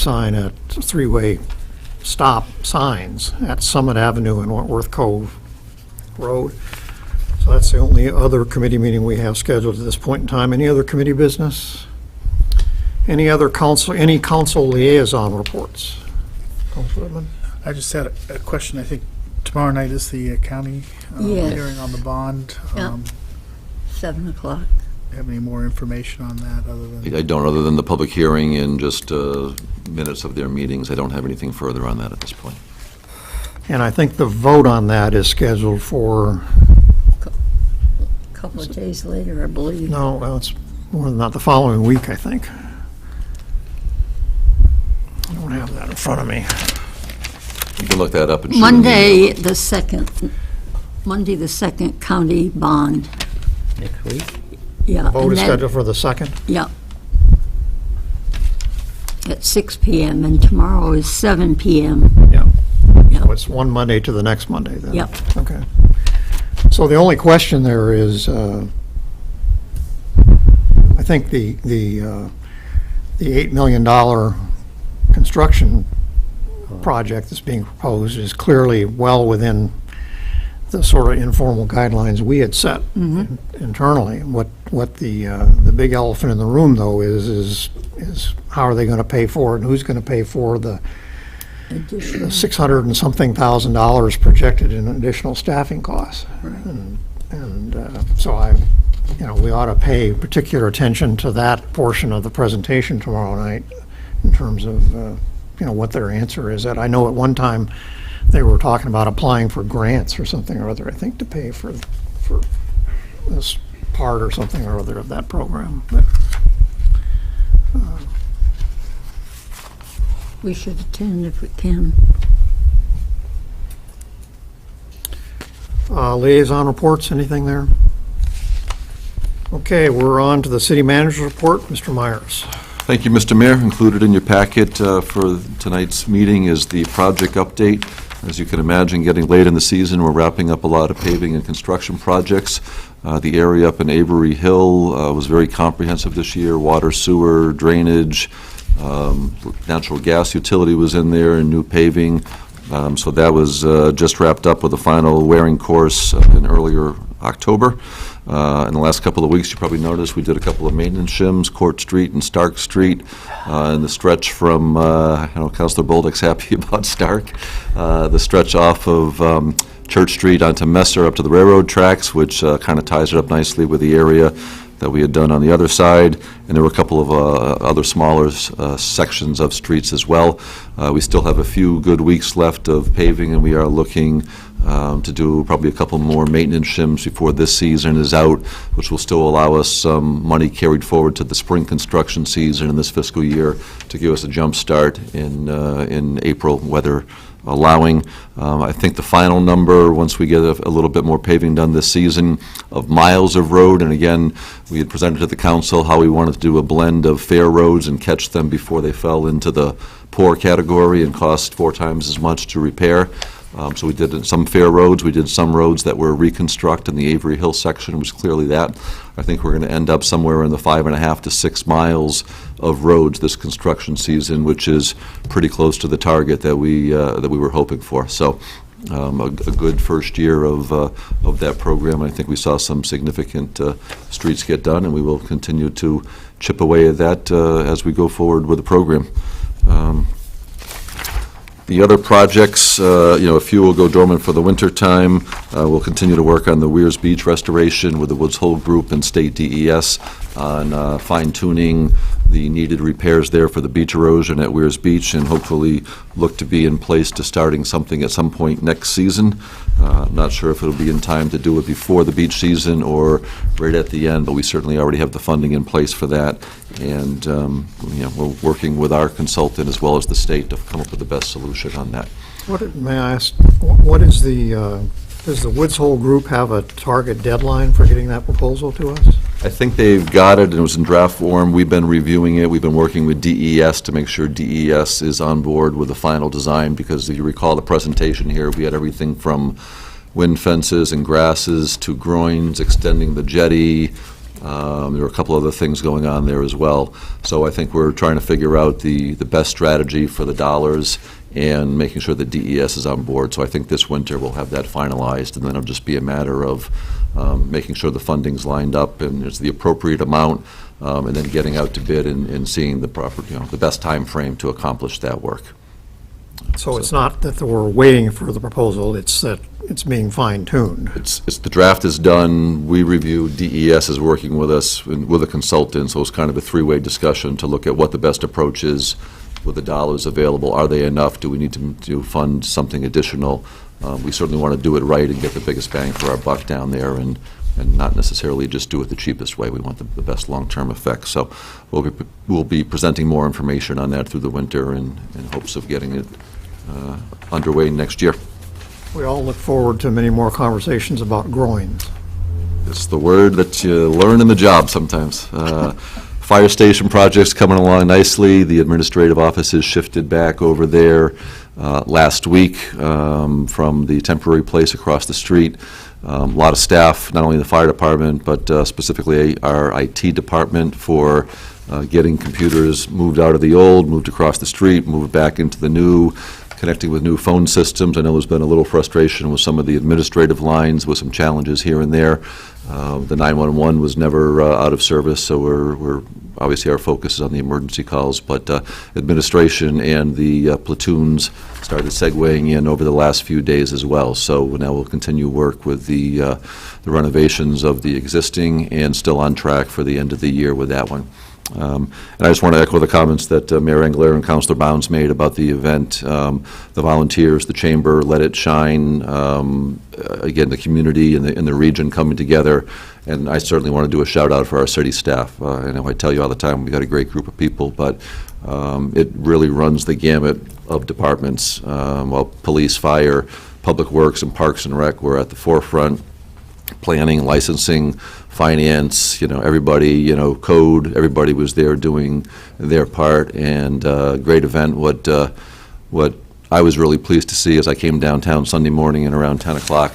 signs at Summit Avenue and Wentworth Cove Road. So that's the only other committee meeting we have scheduled at this point in time. Any other committee business? Any other any council liaison reports? Council Whitman? I just had a question. I think tomorrow night is the county Yes. hearing on the bond. Yeah. 7 o'clock. Have any more information on that other than? I don't, other than the public hearing and just minutes of their meetings. I don't have anything further on that at this point. And I think the vote on that is scheduled for, A couple of days later, I believe. no, well, it's more than that, the following week, I think. I don't have that in front of me. You can look that up and shoot me an Monday, email. the 2nd county bond. Next week? Yeah. Vote and is that- scheduled for the 2nd? Yeah. At 6 PM, and tomorrow is 7 PM. Yeah. Yeah. So it's one Monday to the next Monday, then? Yep. Okay. So the only question there is, I think the $8 million construction project that's being proposed is clearly well within the sort of informal guidelines we had set internally. What the big elephant in the room, though, is how are they going to pay for it, and who's going to pay for the Additional. 600 and something thousand dollars projected in additional staffing costs. And so we ought to pay particular attention to that portion of the presentation tomorrow night in terms of, what their answer is. I know at one time they were talking about applying for grants or something or other, I think, to pay for this part or something or other of that program. But, We should attend if we can. liaison reports, anything there? Okay, we're on to the city manager's report. Mr. Myers. Thank you, Mr. Mayor. Included in your packet for tonight's meeting is the project update. As you can imagine, getting late in the season, we're wrapping up a lot of paving and construction projects. The area up in Avery Hill was very comprehensive this year. Water, sewer, drainage, natural gas utility was in there, and new paving. So that was just wrapped up with a final wearing course in earlier October. In the last couple of weeks, you probably noticed we did a couple of maintenance shims, Court Street and Stark Street, and the stretch from, I know Councilor Bolduc's happy about Stark, the stretch off of Church Street onto Messer up to the railroad tracks, which kind of ties it up nicely with the area that we had done on the other side, and there were a couple of other smaller sections of streets as well. We still have a few good weeks left of paving, and we are looking to do probably a couple more maintenance shims before this season is out, which will still allow us some money carried forward to the spring construction season in this fiscal year to give us a jump start in April, weather allowing. I think the final number, once we get a little bit more paving done this season, of miles of road, and again, we had presented to the council how we wanted to do a blend of fair roads and catch them before they fell into the poor category and cost 4 times as much to repair. So we did some fair roads, we did some roads that were reconstruct, and the Avery Hill section was clearly that. I think we're going to end up somewhere in the 5.5 to 6 miles of roads this construction season, which is pretty close to the target that we were hoping for. So a good first year of that program. I think we saw some significant streets get done, and we will continue to chip away at that as we go forward with the program. The other projects, a few will go dormant for the winter time. We'll continue to work on the Weirs Beach restoration with the Woods Hole Group and State DES on fine-tuning the needed repairs there for the beach erosion at Weirs Beach, and hopefully look to be in place to starting something at some point next season. I'm not sure if it'll be in time to do it before the beach season or right at the end, but we certainly already have the funding in place for that. And we're working with our consultant as well as the state to come up with the best solution on that. May I ask, what is does the Woods Hole Group have a target deadline for getting that proposal to us? I think they've got it, and it was in draft form. We've been reviewing it. We've been working with DES to make sure DES is on board with the final design, because if you recall the presentation here, we had everything from wind fences and grasses to groins, extending the jetty. There were a couple other things going on there as well. So I think we're trying to figure out the best strategy for the dollars and making sure that DES is on board. So I think this winter we'll have that finalized, and then it'll just be a matter of making sure the funding's lined up and it's the appropriate amount, and then getting out to bid and seeing the proper, the best time frame to accomplish that work. So it's not that we're waiting for the proposal, it's that it's being fine-tuned. It's the draft is done, we review, DES is working with us, with a consultant, so it's kind of a three-way discussion to look at what the best approach is with the dollars available. Are they enough? Do we need to fund something additional? We certainly want to do it right and get the biggest bang for our buck down there, and not necessarily just do it the cheapest way. We want the best long-term effect. So we'll be presenting more information on that through the winter in hopes of getting it underway next year. We all look forward to many more conversations about groins. It's the word that you learn in the job sometimes. Fire station project's coming along nicely. The administrative offices shifted back over there last week from the temporary place across the street. A lot of staff, not only in the fire department, but specifically our IT department for getting computers moved out of the old, moved across the street, moved back into the new, connecting with new phone systems. I know there's been a little frustration with some of the administrative lines, with some challenges here and there. The 911 was never out of service, so we're obviously our focus is on the emergency calls, but administration and the platoons started segueing in over the last few days as well. So now we'll continue work with the renovations of the existing, and still on track for the end of the year with that one. And I just want to echo the comments that Mayor Engler and Councilor Bounds made about the event. The volunteers, the chamber, let it shine. Again, the community and the region coming together. And I certainly want to do a shout out for our city staff. I know I tell you all the time we've got a great group of people, but it really runs the gamut of departments. While police, fire, public works, and parks and rec were at the forefront. Planning, licensing, finance, everybody, code, everybody was there doing their part, and great event. What I was really pleased to see is I came downtown Sunday morning and around 10 o'clock,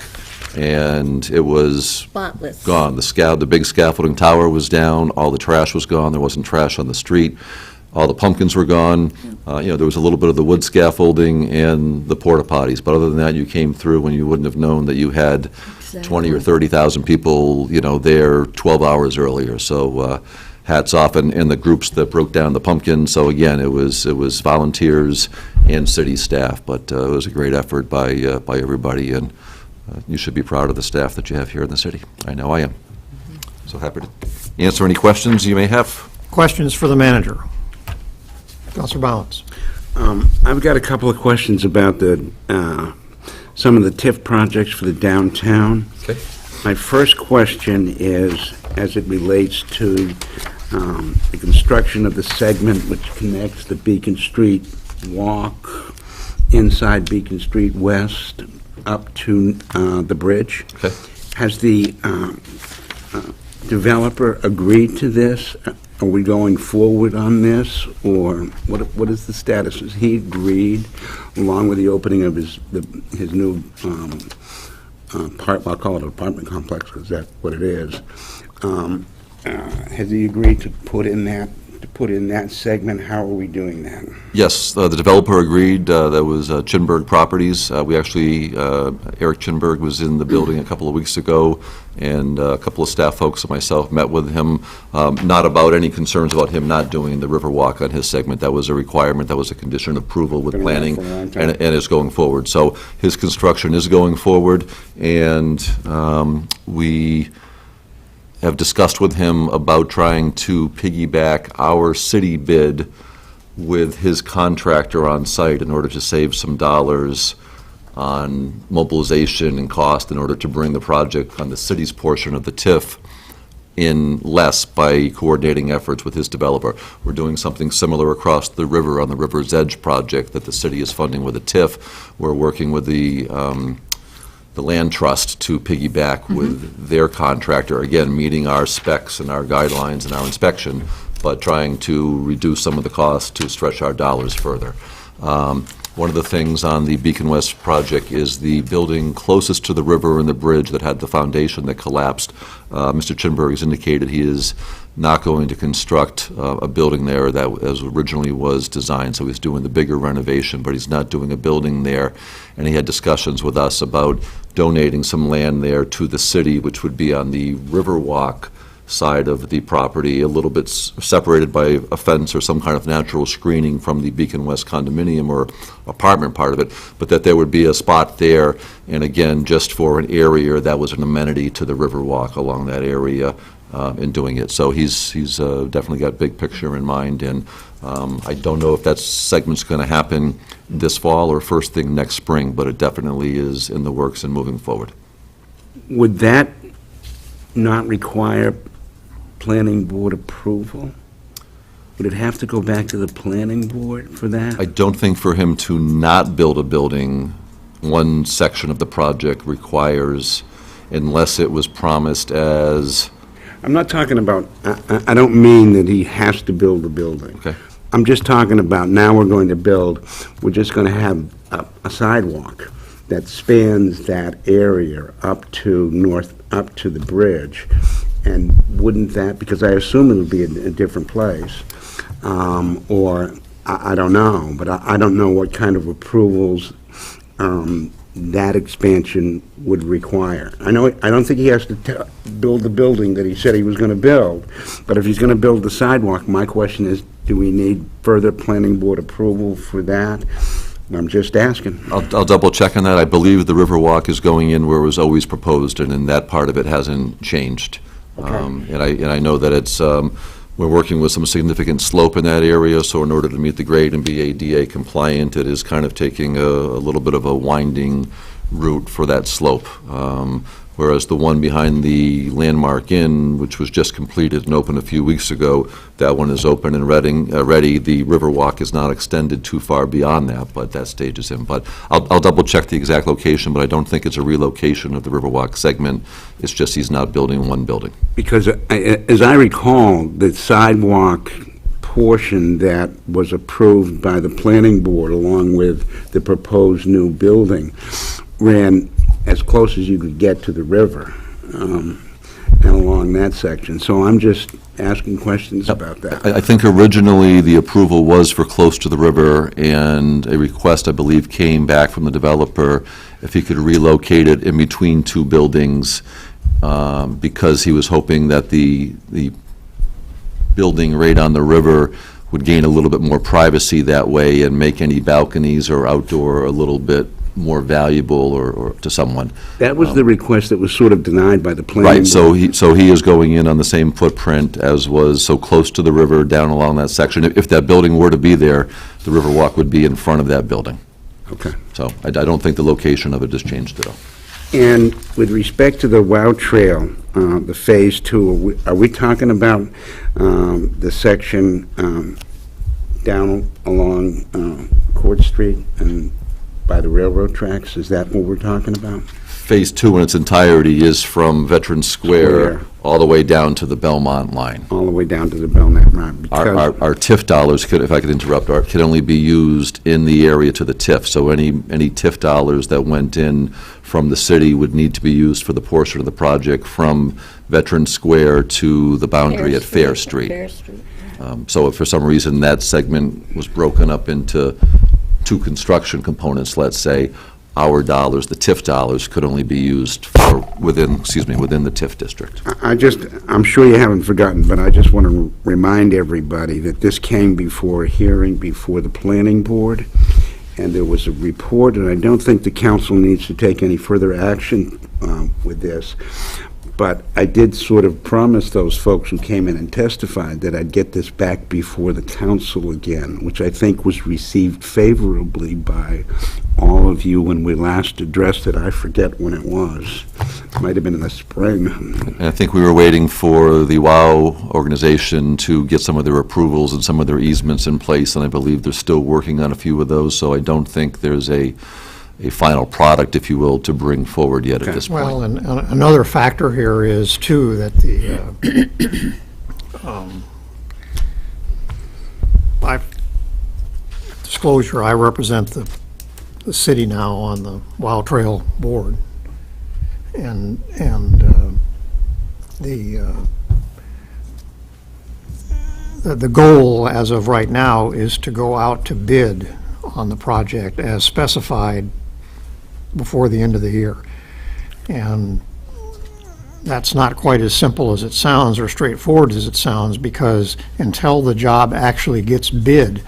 and it was Spotless. gone. The big scaffolding tower was down, all the trash was gone, there wasn't trash on the street, all the pumpkins were gone. There was a little bit of the wood scaffolding and the porta potties, but other than that, you came through and you wouldn't have known that you had 20 or 30,000 people, there 12 hours earlier. So hats off, and the groups that broke down the pumpkins. So again, it was volunteers and city staff, but it was a great effort by everybody, and you should be proud of the staff that you have here in the city. I know I am. So happy to answer any questions you may have. Questions for the manager? Councilor Bounds. I've got a couple of questions about some of the TIF projects for the downtown. Okay. My first question is, as it relates to the construction of the segment which connects the Beacon Street Walk inside Beacon Street West up to the bridge. Okay. Has the developer agreed to this? Are we going forward on this, or what is the status? Has he agreed, along with the opening of his new I'll call it an apartment complex because that's what it is. Has he agreed to put in that segment? How are we doing that? Yes, the developer agreed. That was Chinburg Properties. We actually, Eric Chinburg was in the building a couple of weeks ago, and a couple of staff folks and myself met with him, not about any concerns about him not doing the Riverwalk on his segment. That was a requirement, that was a condition of approval with Been around planning, for a long time. and it's going forward. So his construction is going forward, and we have discussed with him about trying to piggyback our city bid with his contractor on site in order to save some dollars on mobilization and cost in order to bring the project on the city's portion of the TIF in less by coordinating efforts with his developer. We're doing something similar across the river on the River's Edge project that the city is funding with a TIF. We're working with the land trust to piggyback with their contractor, again, meeting our specs and our guidelines and our inspection, but trying to reduce some of the costs to stretch our dollars further. One of the things on the Beacon West project is the building closest to the river and the bridge that had the foundation that collapsed. Mr. Chinberg has indicated he is not going to construct a building there that as originally was designed, so he's doing the bigger renovation, but he's not doing a building there. And he had discussions with us about donating some land there to the city, which would be on the Riverwalk side of the property, a little bit separated by a fence or some kind of natural screening from the Beacon West condominium or apartment part of it, but that there would be a spot there, and again, just for an area that was an amenity to the Riverwalk along that area in doing it. So he's definitely got big picture in mind, and I don't know if that segment's going to happen this fall or first thing next spring, but it definitely is in the works and moving forward. Would that not require planning board approval? Would it have to go back to the planning board for that? I don't think for him to not build a building, one section of the project requires, unless it was promised as, I'm not talking about, I don't mean that he has to build a building. okay, I'm just talking about now we're going to build, we're just going to have a sidewalk that spans that area up to the bridge. And wouldn't that, because I assume it'll be in a different place, or I don't know, but I don't know what kind of approvals that expansion would require. I don't think he has to build the building that he said he was going to build, but if he's going to build the sidewalk, my question is, do we need further planning board approval for that? I'm just asking. I'll double check on that. I believe the Riverwalk is going in where it was always proposed, and in that part of it hasn't changed. And I know that it's, we're working with some significant slope in that area, so in order to meet the grade and be ADA compliant, it is kind of taking a little bit of a winding route for that slope. Whereas the one behind the Landmark Inn, which was just completed and opened a few weeks ago, that one is open and ready. The Riverwalk is not extended too far beyond that, but that stage is in. But I'll double check the exact location, but I don't think it's a relocation of the Riverwalk segment. It's just he's not building one building. Because as I recall, the sidewalk portion that was approved by the planning board along with the proposed new building ran as close as you could get to the river and along that section. So I'm just asking questions about that. I think originally the approval was for close to the river, and a request, I believe, came back from the developer if he could relocate it in between two buildings, because he was hoping that the building right on the river would gain a little bit more privacy that way and make any balconies or outdoor a little bit more valuable or to someone. That was the request that was sort of denied by the planning board. Right, so he is going in on the same footprint as was, so close to the river down along that section. If that building were to be there, the Riverwalk would be in front of that building. Okay. So I don't think the location of it has changed at all. And with respect to the WOW Trail, the Phase 2, are we talking about the section down along Court Street and by the railroad tracks? Is that what we're talking about? Phase 2 in its entirety is from Veterans Square all the way down to the Belmont line. All the way down to the Belknap line. Because Our TIF dollars, if I could interrupt, can only be used in the area to the TIF. So any TIF dollars that went in from the city would need to be used for the portion of the project from Veterans Square to the boundary at Fair Street. So if for some reason that segment was broken up into two construction components, let's say, our dollars, the TIF dollars, could only be used for within the TIF district. I'm sure you haven't forgotten, but I just want to remind everybody that this came before a hearing before the planning board, and there was a report, and I don't think the council needs to take any further action with this. But I did sort of promise those folks who came in and testified that I'd get this back before the council again, which I think was received favorably by all of you when we last addressed it. I forget when it was. It might have been in the spring. And I think we were waiting for the WOW organization to get some of their approvals and some of their easements in place, and I believe they're still working on a few of those, so I don't think there's a final product, if you will, to bring forward yet at this point. Well, and another factor here is, too, that the, by disclosure, I represent the the city now on the Wild Trail Board. And the goal as of right now is to go out to bid on the project as specified before the end of the year. And that's not quite as simple as it sounds or straightforward as it sounds, because until the job actually gets bid,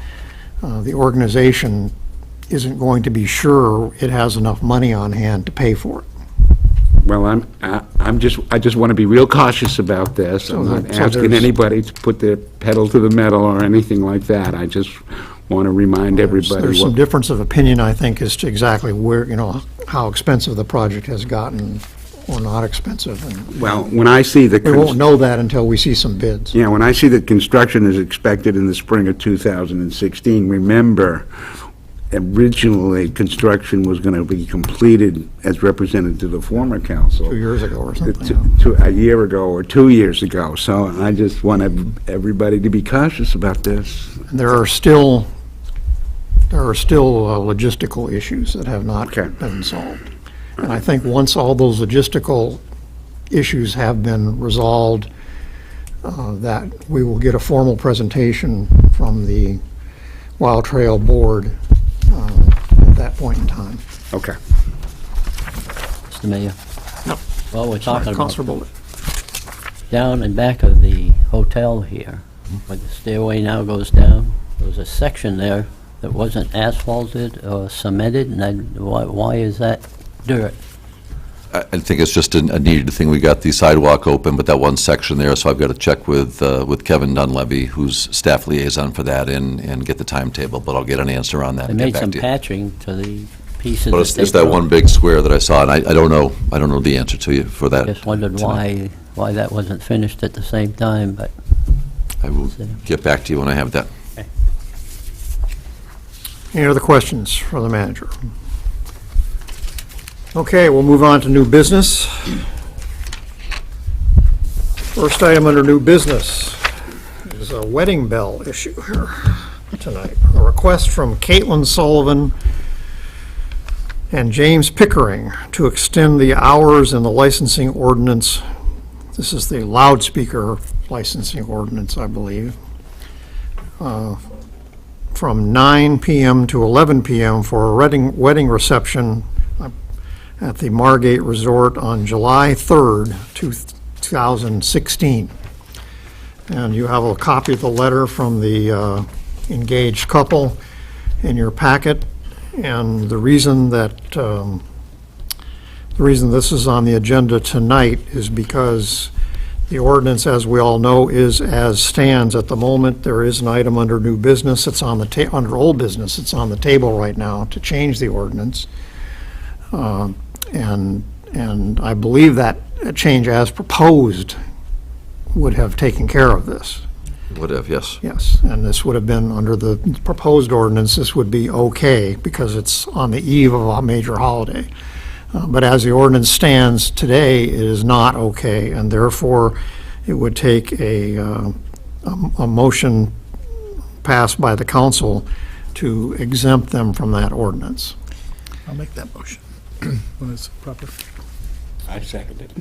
the organization isn't going to be sure it has enough money on hand to pay for it. Well, I just want to be real cautious about this. I'm not So asking there's- anybody to put their pedal to the metal or anything like that. I just want to remind everybody There's some what, difference of opinion, I think, as to exactly where, how expensive the project has gotten or not expensive. And well, when I see the, we won't know that until we see some bids. when I see that construction is expected in the spring of 2016, remember, originally, construction was going to be completed as represented to the former council. 2 years ago or something. A year ago or 2 years ago. So I just want everybody to be cautious about this. There are still logistical issues that have not Okay. been solved. And I think once all those logistical issues have been resolved, that we will get a formal presentation from the Wild Trail Board at that point in time. Okay. Mr. Mayor? No. Well, we're talking about Counselor Bullock. down in back of the hotel here, where the stairway now goes down, there was a section there that wasn't asphalted or cemented, and why is that dirt? I think it's just a needed thing. We got the sidewalk open, but that one section there, so I've got to check with Kevin Dunleavy, who's staff liaison for that, and get the timetable, but I'll get an answer on that They and get made back some to you. patching to the pieces But that they it's that broke. one big square that I saw, and I don't know the answer to you for that. Just wondered tonight. why that wasn't finished at the same time, but I will get back to you when I have that. Any other questions for the manager? Okay, we'll move on to new business. First item under new business is a wedding bell issue here tonight. A request from Caitlin Sullivan and James Pickering to extend the hours in the licensing ordinance. This is the loudspeaker licensing ordinance, I believe, from 9 p.m. to 11 p.m. for a wedding reception at the Margate Resort on July 3rd, 2016. And you have a copy of the letter from the engaged couple in your packet. And the reason this is on the agenda tonight is because the ordinance, as we all know, is as stands at the moment. There is an item under new business. It's on the under old business. It's on the table right now to change the ordinance. And I believe that a change as proposed would have taken care of this. Would have, yes. Yes, and this would have been under the proposed ordinance, this would be okay because it's on the eve of a major holiday. But as the ordinance stands today, it is not okay, and therefore it would take a motion passed by the council to exempt them from that ordinance. I'll make that motion when it's proper. I second it.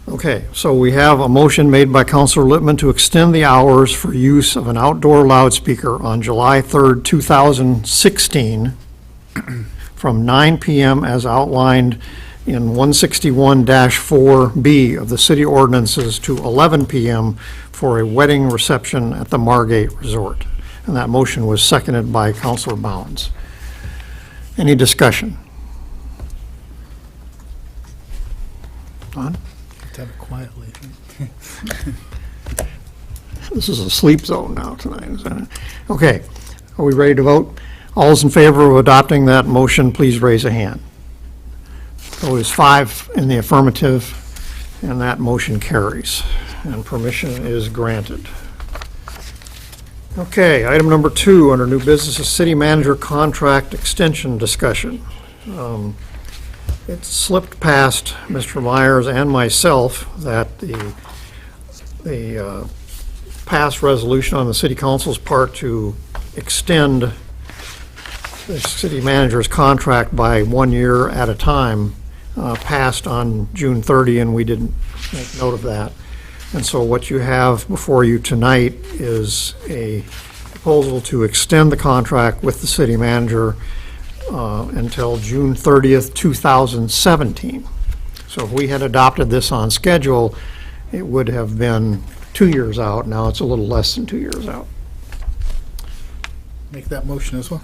Okay, so we have a motion made by Councilor Littman to extend the hours for use of an outdoor loudspeaker on July 3rd, 2016, from 9 p.m. as outlined in 161-4B of the city ordinances to 11 p.m. for a wedding reception at the Margate Resort. And that motion was seconded by Councilor Bounds. Any discussion? Don? Let's have it quietly. This is a sleep zone now tonight, isn't it? Okay, are we ready to vote? All those in favor of adopting that motion, please raise a hand. Vote is 5 in the affirmative, and that motion carries, and permission is granted. Okay, item number 2 under new business is city manager contract extension discussion. It slipped past Mr. Myers and myself that the past resolution on the city council's part to extend the city manager's contract by 1 year at a time passed on June 30, and we didn't make note of that. And so what you have before you tonight is a proposal to extend the contract with the city manager until June 30th, 2017. So if we had adopted this on schedule, it would have been 2 years out. Now it's a little less than 2 years out. Make that motion as well.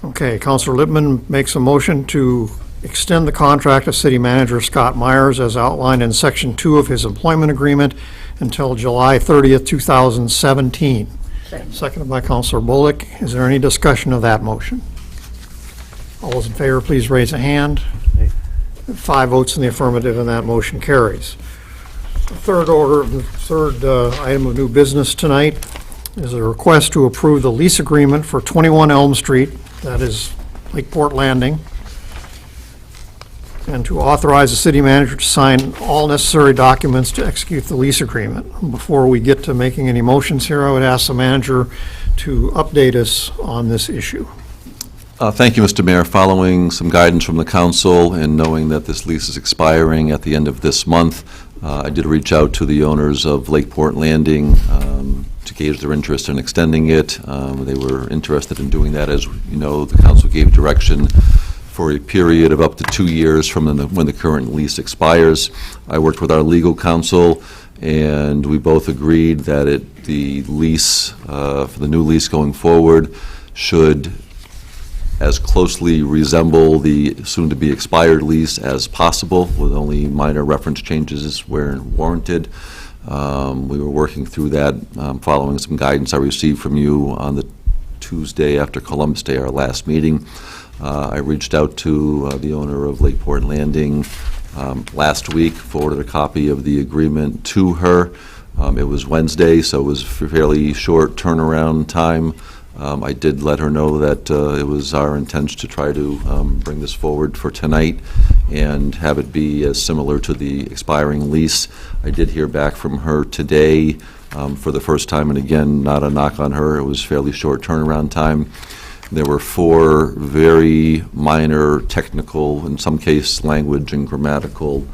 Okay, Counselor Lippman makes a motion to extend the contract of City Manager Scott Myers as outlined in Section 2 of his employment agreement until July 30th, 2017. Seconded by Counselor Bullock. Is there any discussion of that motion? All those in favor, please raise a hand. 5 votes in the affirmative, and that motion carries. The third item of new business tonight is a request to approve the lease agreement for 21 Elm Street, that is Lakeport Landing, and to authorize the city manager to sign all necessary documents to execute the lease agreement. Before we get to making any motions here, I would ask the manager to update us on this issue. Thank you, Mr. Mayor. Following some guidance from the council and knowing that this lease is expiring at the end of this month, I did reach out to the owners of Lakeport Landing to gauge their interest in extending it. They were interested in doing that. As you know, the council gave direction for a period of up to 2 years from when the current lease expires. I worked with our legal counsel, and we both agreed that the lease, for the new lease going forward, should as closely resemble the soon-to-be expired lease as possible, with only minor reference changes where warranted. We were working through that, following some guidance I received from you on the Tuesday after Columbus Day, our last meeting. I reached out to the owner of Lakeport Landing last week, forwarded a copy of the agreement to her. It was Wednesday, so it was a fairly short turnaround time. I did let her know that it was our intention to try to bring this forward for tonight and have it be as similar to the expiring lease. I did hear back from her today for the first time, and again, not a knock on her. It was fairly short turnaround time. There were 4 very minor technical, in some case language and grammatical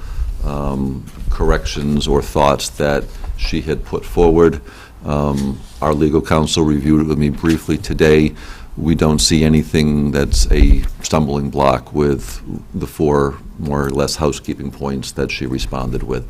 corrections or thoughts that she had put forward. Our legal counsel reviewed it with me briefly today. We don't see anything that's a stumbling block with the 4 more or less housekeeping points that she responded with.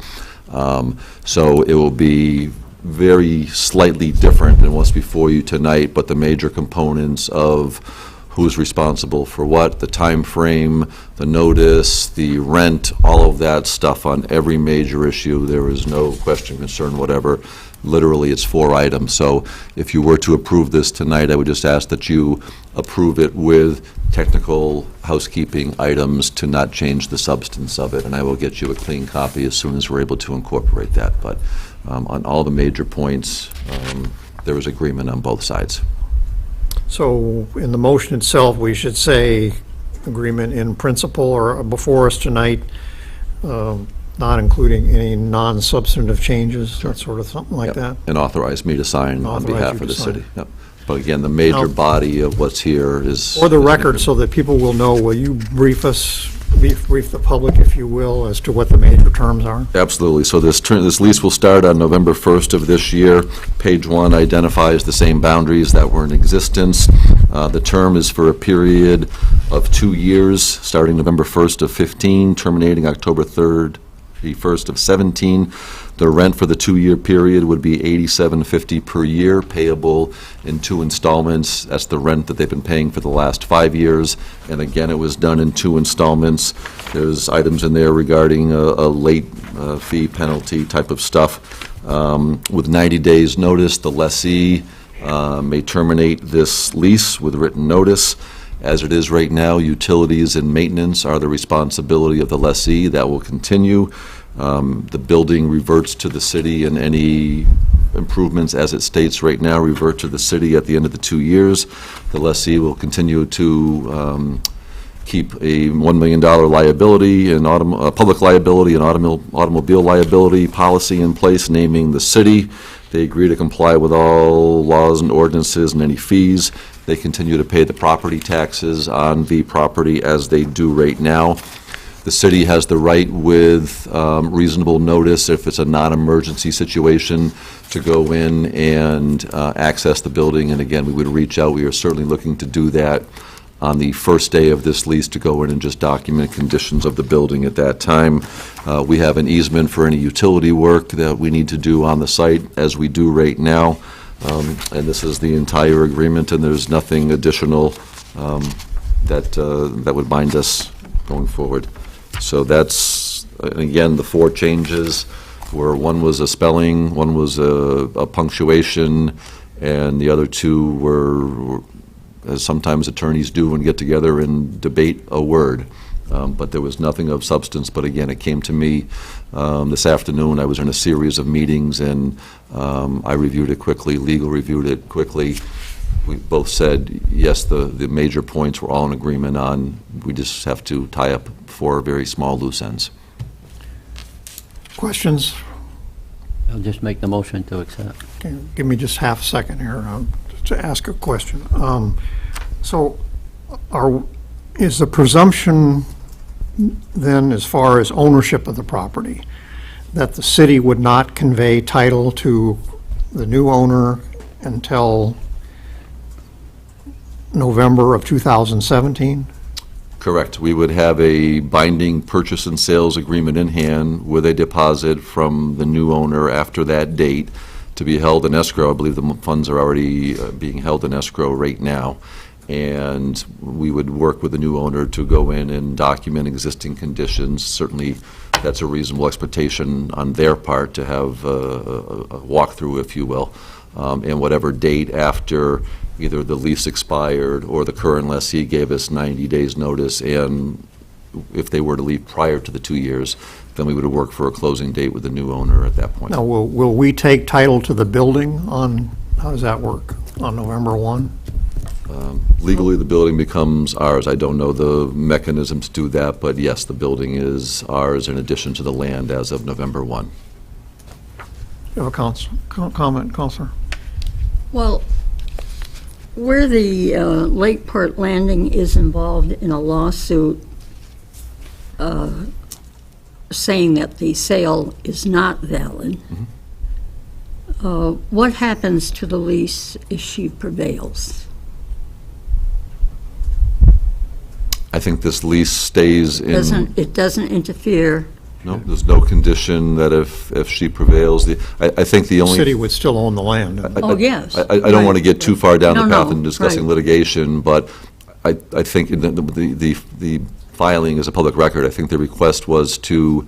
So it will be very slightly different than what's before you tonight, but the major components of who's responsible for what, the time frame, the notice, the rent, all of that stuff on every major issue. There is no question, concern, whatever. Literally, it's 4 items. So if you were to approve this tonight, I would just ask that you approve it with technical housekeeping items to not change the substance of it, and I will get you a clean copy as soon as we're able to incorporate that. But on all the major points, there was agreement on both sides. So in the motion itself, we should say agreement in principle, or before us tonight, not including any non-substantive changes, that sort of something like Yep. that? And authorize me to sign on Authorize behalf you of the to sign. city. Yep. But again, the major Now- body of what's here is... For the record, so that people will know, will you brief the public, if you will, as to what the major terms are? Absolutely. So this lease will start on November 1st of this year. Page 1 identifies the same boundaries that were in existence. The term is for a period of 2 years, starting November 1st of 15, terminating October 31st of 17. The rent for the 2-year period would be $87.50 per year, payable in 2 installments. That's the rent that they've been paying for the last 5 years. And again, it was done in 2 installments. There's items in there regarding a late fee penalty type of stuff. With 90 days' notice, the lessee may terminate this lease with written notice. As it is right now, utilities and maintenance are the responsibility of the lessee. That will continue. The building reverts to the city, and any improvements, as it states right now, revert to the city at the end of the 2 years. The lessee will continue to keep a $1 million liability and public liability and automobile liability policy in place, naming the city They agree to comply with all laws and ordinances and any fees. They continue to pay the property taxes on the property as they do right now. The city has the right, with reasonable notice, if it's a non-emergency situation, to go in and access the building. And again, we would reach out. We are certainly looking to do that on the first day of this lease, to go in and just document conditions of the building at that time. We have an easement for any utility work that we need to do on the site, as we do right now. And this is the entire agreement, and there's nothing additional that would bind us going forward. So that's, again, the 4 changes, where one was a spelling, one was a punctuation, and the other 2 were, as sometimes attorneys do, and get together and debate a word. But there was nothing of substance. But again, it came to me this afternoon. I was in a series of meetings, and I reviewed it quickly. Legal reviewed it quickly. We both said, yes, the major points we're all in agreement on. We just have to tie up 4 very small loose ends. Questions? I'll just make the motion to accept. Okay, give me just half a second here to ask a question. So is the presumption then, as far as ownership of the property, that the city would not convey title to the new owner until November of 2017? Correct. We would have a binding purchase and sales agreement in hand with a deposit from the new owner after that date to be held in escrow. I believe the funds are already being held in escrow right now. And we would work with the new owner to go in and document existing conditions. Certainly, that's a reasonable expectation on their part, to have a walkthrough, if you will, and whatever date after either the lease expired or the current lessee gave us 90 days notice, and if they were to leave prior to the 2 years, then we would have worked for a closing date with the new owner at that point. Now, will we take title to the building on, how does that work, on November 1? Legally, the building becomes ours. I don't know the mechanism to do that, but yes, the building is ours in addition to the land as of November 1. You have a comment, Counselor? Well, where the Lakeport Landing is involved in a lawsuit saying that the sale is not valid, what happens to the lease if she prevails? I think this lease stays in... It doesn't interfere. No, there's no condition that if she prevails, I think the only... The city would still own the land. Oh, yes. I don't want to get too far down the No, path no, in discussing right. litigation, but I think the filing is a public record. I think the request was to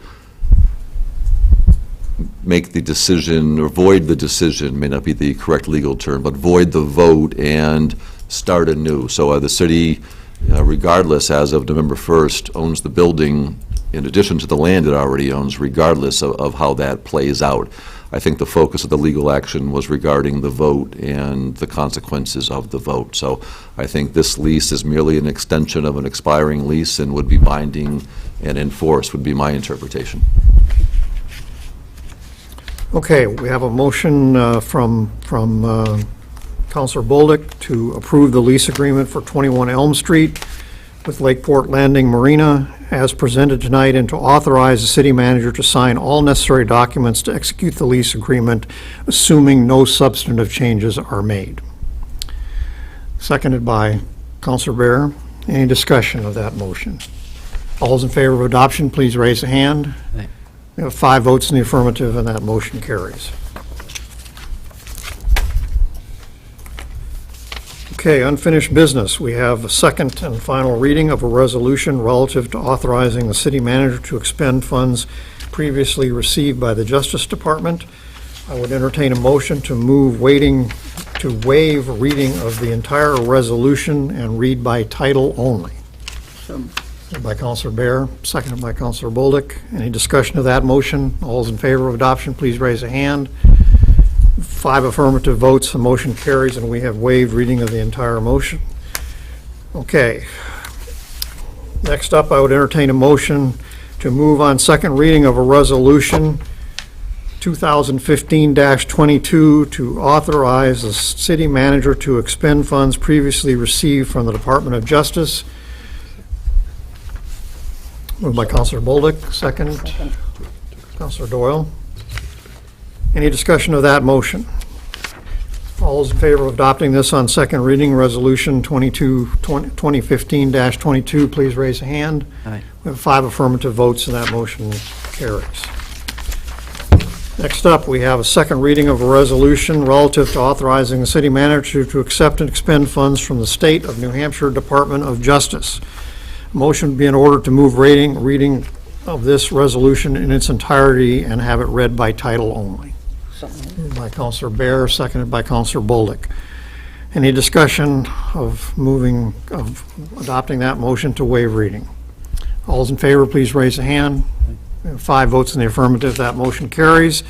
make the decision, or void the decision, may not be the correct legal term, but void the vote and start anew. So the city, regardless, as of November 1st, owns the building in addition to the land it already owns, regardless of how that plays out. I think the focus of the legal action was regarding the vote and the consequences of the vote. So I think this lease is merely an extension of an expiring lease and would be binding and enforced, would be my interpretation. Okay, we have a motion from Counselor Bolduc to approve the lease agreement for 21 Elm Street with Lakeport Landing Marina as presented tonight, and to authorize the city manager to sign all necessary documents to execute the lease agreement, assuming no substantive changes are made. Seconded by Counselor Bear. Any discussion of that motion? All those in favor of adoption, please raise a hand. Aye. We have 5 votes in the affirmative, and that motion carries. Okay, unfinished business. We have a second and final reading of a resolution relative to authorizing the city manager to expend funds previously received by the Justice Department. I would entertain a motion to waive reading of the entire resolution and read by title only. So, Moved by Counselor Bear, seconded by Counselor Bolduc. Any discussion of that motion? All those in favor of adoption, please raise a hand. 5 affirmative votes, the motion carries, and we have waived reading of the entire motion. Okay. Next up, I would entertain a motion to move on second reading of a resolution 2015-22 to authorize the city manager to expend funds previously received from the Department of Justice. Moved by Counselor Bolduc, second. Counselor Doyle. Any discussion of that motion? All those in favor of adopting this on second reading, Resolution 2015-22, please raise a hand. Aye. We have 5 affirmative votes, and that motion carries. Next up, we have a second reading of a resolution relative to authorizing the city manager to accept and expend funds from the State of New Hampshire Department of Justice. Motion would be in order to move reading of this resolution in its entirety and have it read by title only. Moved by Counselor Bear, seconded by Counselor Bolduc. Any discussion of adopting that motion to waive reading? All those in favor, please raise a hand. We have 5 votes in the affirmative, that motion carries.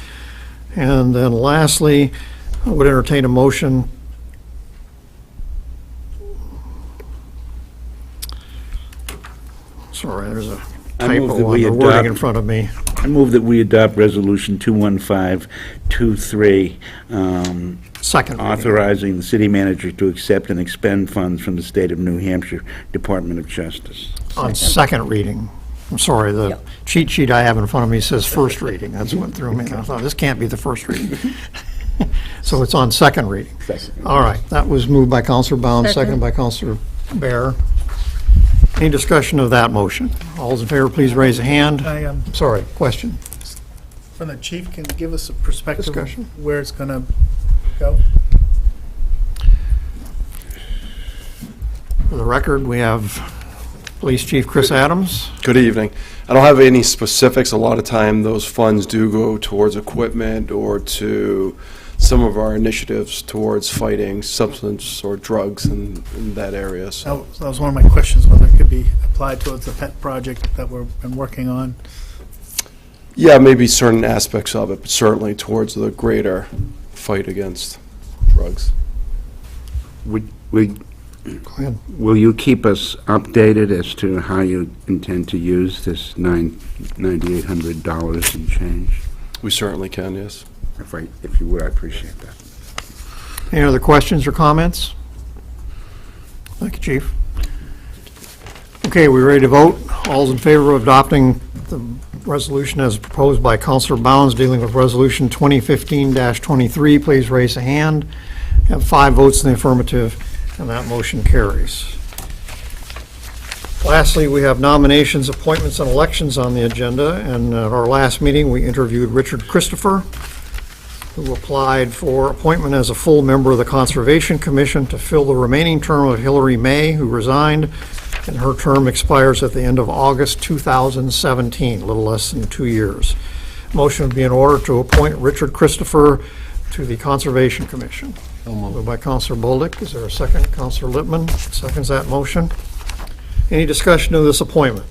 And then lastly, I would entertain a motion. Sorry, there's a I move typo that on we the wording adopt- in front of me. I move that we adopt Resolution 21523, Second reading. authorizing the city manager to accept and expend funds from the State of New Hampshire Department of Justice. On second reading. I'm sorry, the cheat sheet I have in front of me says first reading. That's what threw me. I thought, this can't be the first reading. So it's on second reading. All right, that was moved by Counselor Bound, seconded by Counselor Bear. Any discussion of that motion? All those in favor, please raise a hand. Sorry, question? From the chief, can you give us a perspective Discussion. of where it's going to go? For the record, we have Police Chief Chris Adams. Good evening. I don't have any specifics. A lot of time, those funds do go towards equipment or to some of our initiatives towards fighting substance or drugs in that area. So That was one of my questions, whether it could be applied towards the pet project that we've been working on. yeah, maybe certain aspects of it, but certainly towards the greater fight against drugs. Will Go ahead. you keep us updated as to how you intend to use this $9,800 and change? We certainly can, yes. If you would, I appreciate that. Any other questions or comments? Thank you, Chief. Okay, we ready to vote? All's in favor of adopting the resolution as proposed by Counselor Bounds dealing with Resolution 2015-23, please raise a hand. You have 5 votes in the affirmative, and that motion carries. Lastly, we have nominations, appointments, and elections on the agenda, and at our last meeting, we interviewed Richard Christopher, who applied for appointment as a full member of the Conservation Commission to fill the remaining term of Hillary May, who resigned, and her term expires at the end of August 2017, a little less than 2 years. Motion would be in order to appoint Richard Christopher to the Conservation Commission. Moved by Counselor Bolduc. Is there a second? Counselor Lippman seconds that motion. Any discussion of this appointment?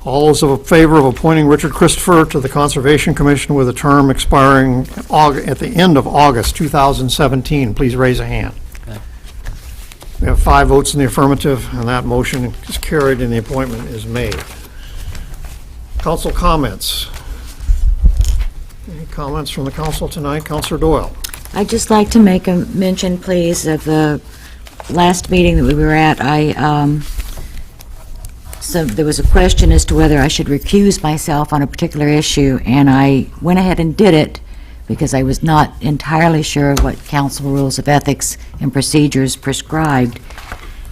All those in favor of appointing Richard Christopher to the Conservation Commission with a term expiring at the end of August 2017, please raise a hand. Aye. We have 5 votes in the affirmative, and that motion is carried and the appointment is made. Council comments. Any comments from the council tonight? Councilor Doyle. I'd just like to make a mention, please, of the last meeting that we were at. So there was a question as to whether I should recuse myself on a particular issue, and I went ahead and did it because I was not entirely sure of what council rules of ethics and procedures prescribed.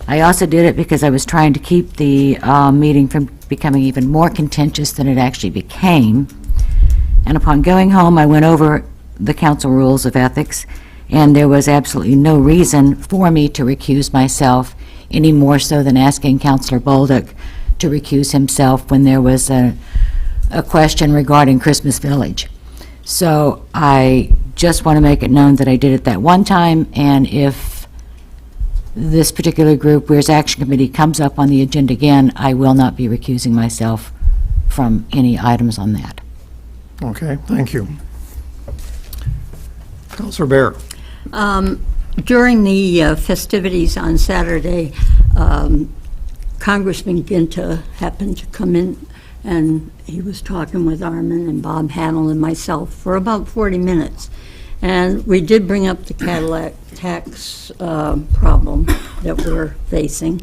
I also did it because I was trying to keep the meeting from becoming even more contentious than it actually became. And upon going home, I went over the council rules of ethics, and there was absolutely no reason for me to recuse myself, any more so than asking Councilor Bolduc to recuse himself when there was a question regarding Christmas Village. So I just want to make it known that I did it that one time, and if this particular group, Weirs Action Committee, comes up on the agenda again, I will not be recusing myself from any items on that. Okay, thank you. Councilor Bear. During the festivities on Saturday, Congressman Ginta happened to come in and he was talking with Armin and Bob Hannell and myself for about 40 minutes. And we did bring up the Cadillac tax problem that we're facing.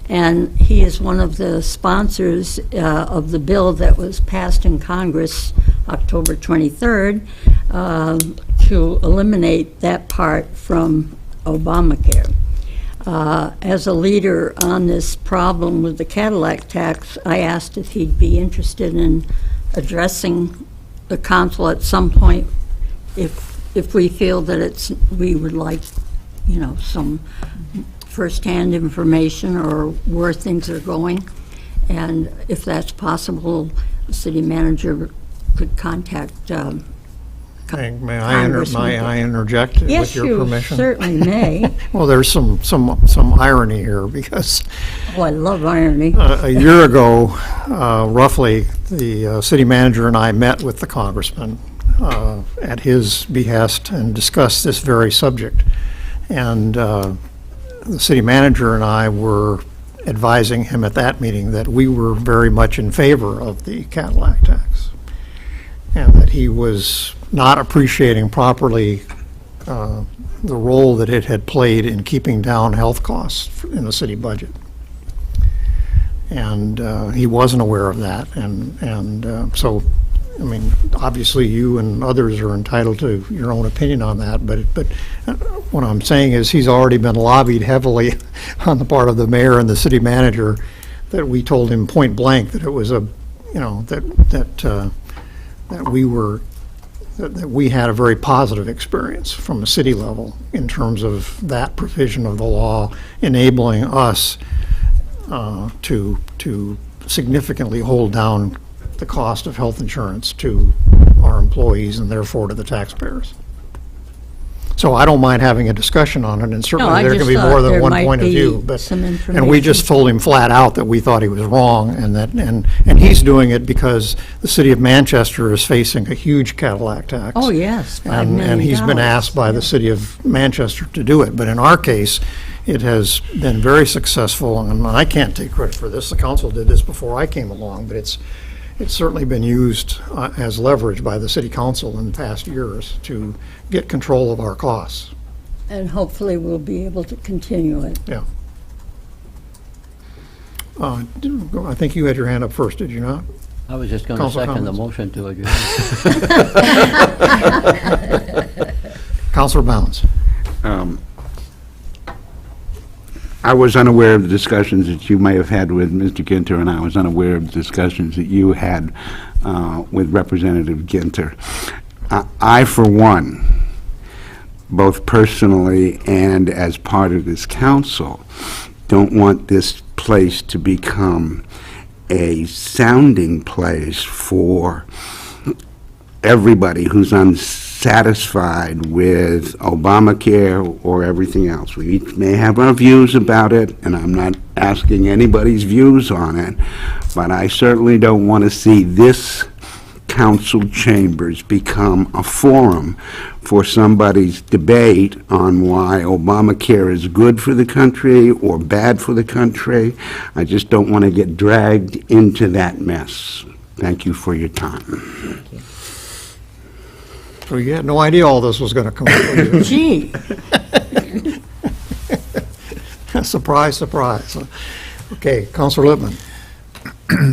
And he is one of the sponsors of the bill that was passed in Congress October 23rd to eliminate that part from Obamacare. As a leader on this problem with the Cadillac tax, I asked if he'd be interested in addressing the council at some point if we feel that we would like, you know, some firsthand information or where things are going. And if that's possible, the city manager could contact May Congress. I interject Yes, with your permission? you certainly may. Well, there's some irony here, because Oh, I love irony. a year ago, roughly, the city manager and I met with the congressman at his behest and discussed this very subject. And the city manager and I were advising him at that meeting that we were very much in favor of the Cadillac tax, and that he was not appreciating properly the role that it had played in keeping down health costs in the city budget. And he wasn't aware of that, and so, I mean, obviously you and others are entitled to your own opinion on that, but what I'm saying is he's already been lobbied heavily on the part of the mayor and the city manager, that we told him point blank that it was a, you know, that we had a very positive experience from the city level in terms of that provision of the law enabling us to significantly hold down the cost of health insurance to our employees and therefore to the taxpayers. So I don't mind having a discussion on it, and No, certainly I there can just be thought more than there one might point of be view. But some and we information. just told him flat out that we thought he was wrong, and he's doing it because the city of Manchester is facing a huge Cadillac tax. Oh, yes, $5 million. And he's been asked by the city of Manchester to do it. But in our case, it has been very successful, and I can't take credit for this. The council did this before I came along, but it's certainly been used as leverage by the city council in past years to get control of our costs. And hopefully we'll be able to continue it. Yeah. I think you had your hand up first, did you not? I was just going to Council second the comments? motion to adjourn. Councilor Bounds. I was unaware of the discussions that you may have had with Mr. Ginter, and I was unaware of the discussions that you had with Representative Ginter. I, for one, both personally and as part of this council, don't want this place to become a sounding place for everybody who's unsatisfied with Obamacare or everything else. We each may have our views about it, and I'm not asking anybody's views on it, but I certainly don't want to see this council chambers become a forum for somebody's debate on why Obamacare is good for the country or bad for the country. I just don't want to get dragged into that mess. Thank you for your time. So you had no idea all this was going to come up with you. Gee, Surprise, surprise. Okay, Councilor Lippman.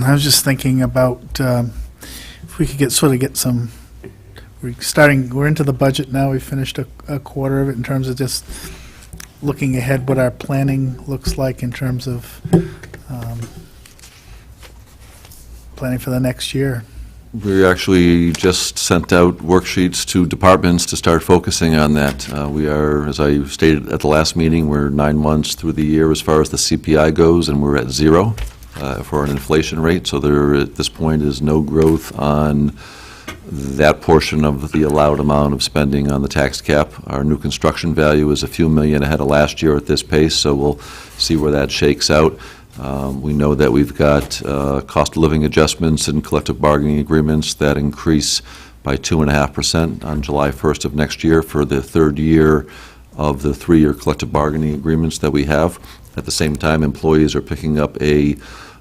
I was just thinking about if we could get some, we're into the budget now, we finished a quarter of it in terms of just looking ahead what our planning looks like in terms of planning for the next year. We actually just sent out worksheets to departments to start focusing on that. We are, as I stated at the last meeting, we're 9 months through the year as far as the CPI goes, and we're at 0 for an inflation rate. So there, at this point, is no growth on that portion of the allowed amount of spending on the tax cap. Our new construction value is a few million ahead of last year at this pace, so we'll see where that shakes out. We know that we've got cost of living adjustments and collective bargaining agreements that increase by 2.5% on July 1st of next year for the third year of the 3-year collective bargaining agreements that we have. At the same time, employees are picking up a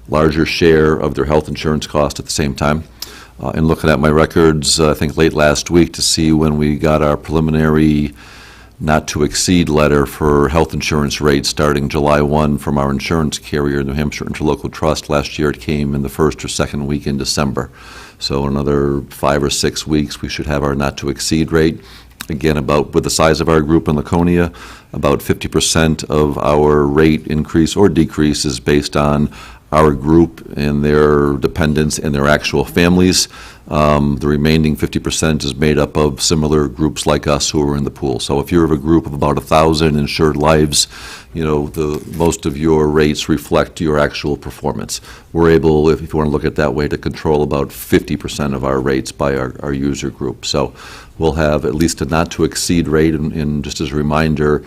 larger share of their health insurance cost at the same time. And looking at my records, I think late last week to see when we got our preliminary not-to-exceed letter for health insurance rates starting July 1 from our insurance carrier, New Hampshire Interlocal Trust. Last year it came in the first or second week in December. So in another 5 or 6 weeks, we should have our not-to-exceed rate. Again, about with the size of our group in Laconia, about 50% of our rate increase or decrease is based on our group and their dependents and their actual families. The remaining 50% is made up of similar groups like us who are in the pool. So if you're of a group of about 1,000 insured lives, most of your rates reflect your actual performance. We're able, if you want to look at it that way, to control about 50% of our rates by our user group. So we'll have at least a not-to-exceed rate, and just as a reminder,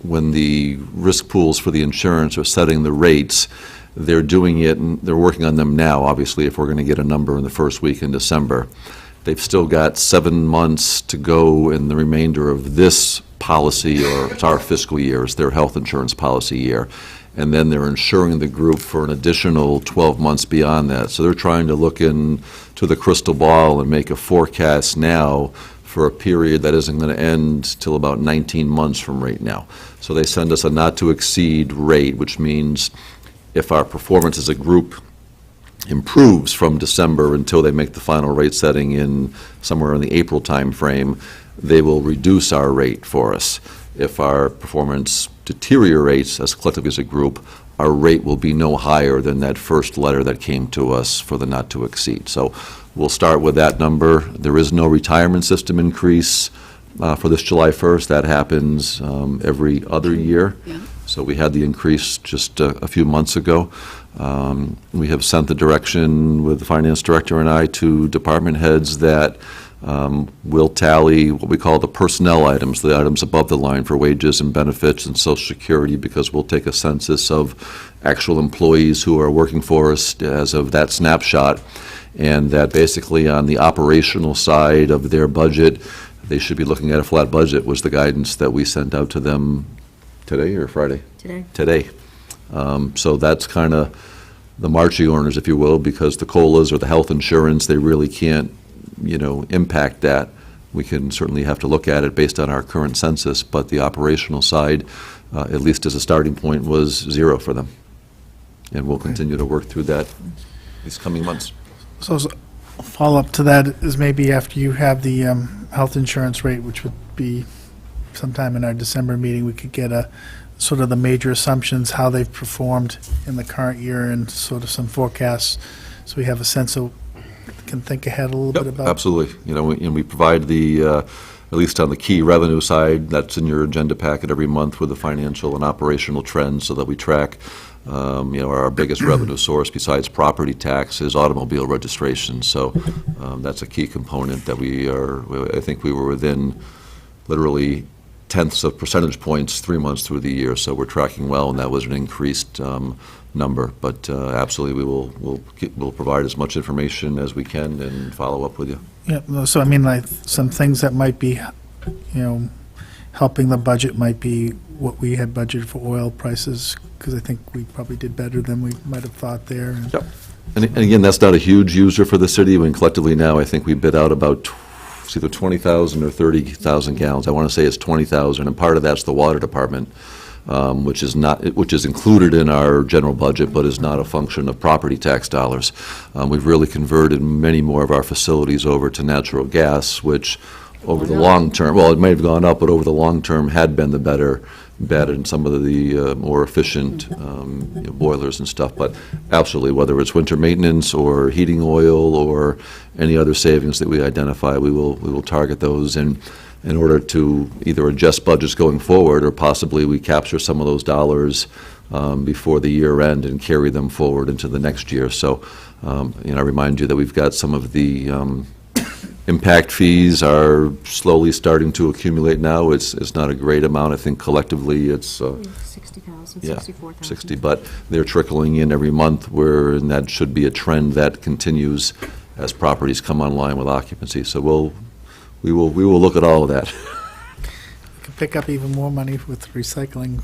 when the risk pools for the insurance are setting the rates, they're doing it, and they're working on them now, obviously, if we're going to get a number in the first week in December. They've still got 7 months to go in the remainder of this policy, or it's our fiscal year, it's their health insurance policy year. And then they're insuring the group for an additional 12 months beyond that. So they're trying to look into the crystal ball and make a forecast now for a period that isn't going to end till about 19 months from right now. So they send us a not-to-exceed rate, which means if our performance as a group improves from December until they make the final rate setting in somewhere in the April timeframe, they will reduce our rate for us. If our performance deteriorates as collectively as a group, our rate will be no higher than that first letter that came to us for the not-to-exceed. So we'll start with that number. There is no retirement system increase for this July 1st. That happens every other year. Yeah. So we had the increase just a few months ago. We have sent the direction with the finance director and I to department heads that will tally what we call the personnel items, the items above the line for wages and benefits and Social Security, because we'll take a census of actual employees who are working for us as of that snapshot, and that basically on the operational side of their budget, they should be looking at a flat budget, was the guidance that we sent out to them today or Friday? Today. So that's kind of the marching orders, if you will, because the COLAs or the health insurance, they really can't impact that. We can certainly have to look at it based on our current census, but the operational side, at least as a starting point, was 0 for them. And we'll continue to work through that these coming months. So as a follow-up to that is maybe after you have the health insurance rate, which would be sometime in our December meeting, we could get a sort of the major assumptions, how they've performed in the current year, and sort of some forecasts, so we have a sense of, can think ahead a little bit about. Absolutely. And we provide the, at least on the key revenue side, that's in your agenda packet every month with the financial and operational trends so that we track. Our biggest revenue source besides property tax is automobile registration. So that's a key component that I think we were within literally tenths of percentage points 3 months through the year. So we're tracking well, and that was an increased number. But absolutely, we'll provide as much information as we can and follow up with you. Yeah, so I mean, like, some things that might be, helping the budget might be what we had budgeted for oil prices, because I think we probably did better than we might have thought there. Yep. And again, that's not a huge user for the city. When collectively now, I think we bid out about it's either 20,000 or 30,000 gallons. I want to say it's 20,000, and part of that's the water department, which is included in our general budget, but is not a function of property tax dollars. We've really converted many more of our facilities over to natural gas, which over the long term, well, it may have gone up, but over the long term had been the better bet in some of the more efficient boilers and stuff. But absolutely, whether it's winter maintenance or heating oil or any other savings that we identify, we will target those in order to either adjust budgets going forward, or possibly we capture some of those dollars before the year end and carry them forward into the next year. So I remind you that we've got some of the impact fees are slowly starting to accumulate now. It's not a great amount. I think collectively it's 60,000, yeah, 64,000. 60, but they're trickling in every month, and that should be a trend that continues as properties come online with occupancy. So we will look at all of that. We could pick up even more money with recycling.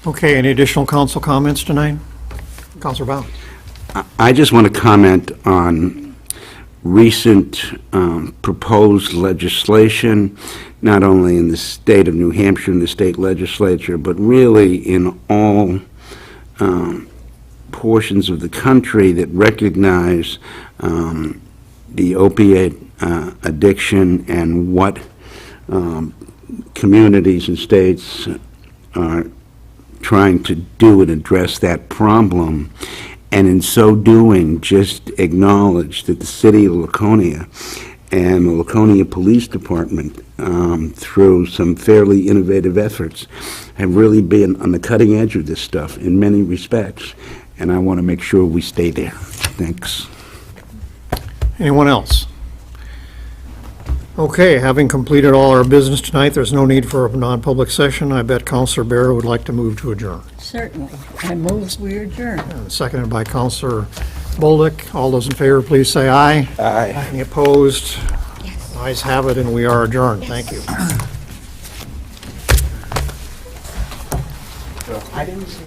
Okay, any additional council comments tonight? Counselor Bound? I just want to comment on recent proposed legislation, not only in the state of New Hampshire and the state legislature, but really in all portions of the country that recognize the opiate addiction and what communities and states are trying to do and address that problem, and in so doing, just acknowledge that the city of Laconia and the Laconia Police Department, through some fairly innovative efforts, have really been on the cutting edge of this stuff in many respects, and I want to make sure we stay there. Thanks. Anyone else? Okay, having completed all our business tonight, there's no need for a non-public session. I bet Counselor Barrow would like to move to adjourn. Certainly. I move we adjourn. And seconded by Counselor Bolduc. All those in favor, please say aye. Aye. Any opposed? Ayes have it, and we are adjourned. Thank you. I didn't see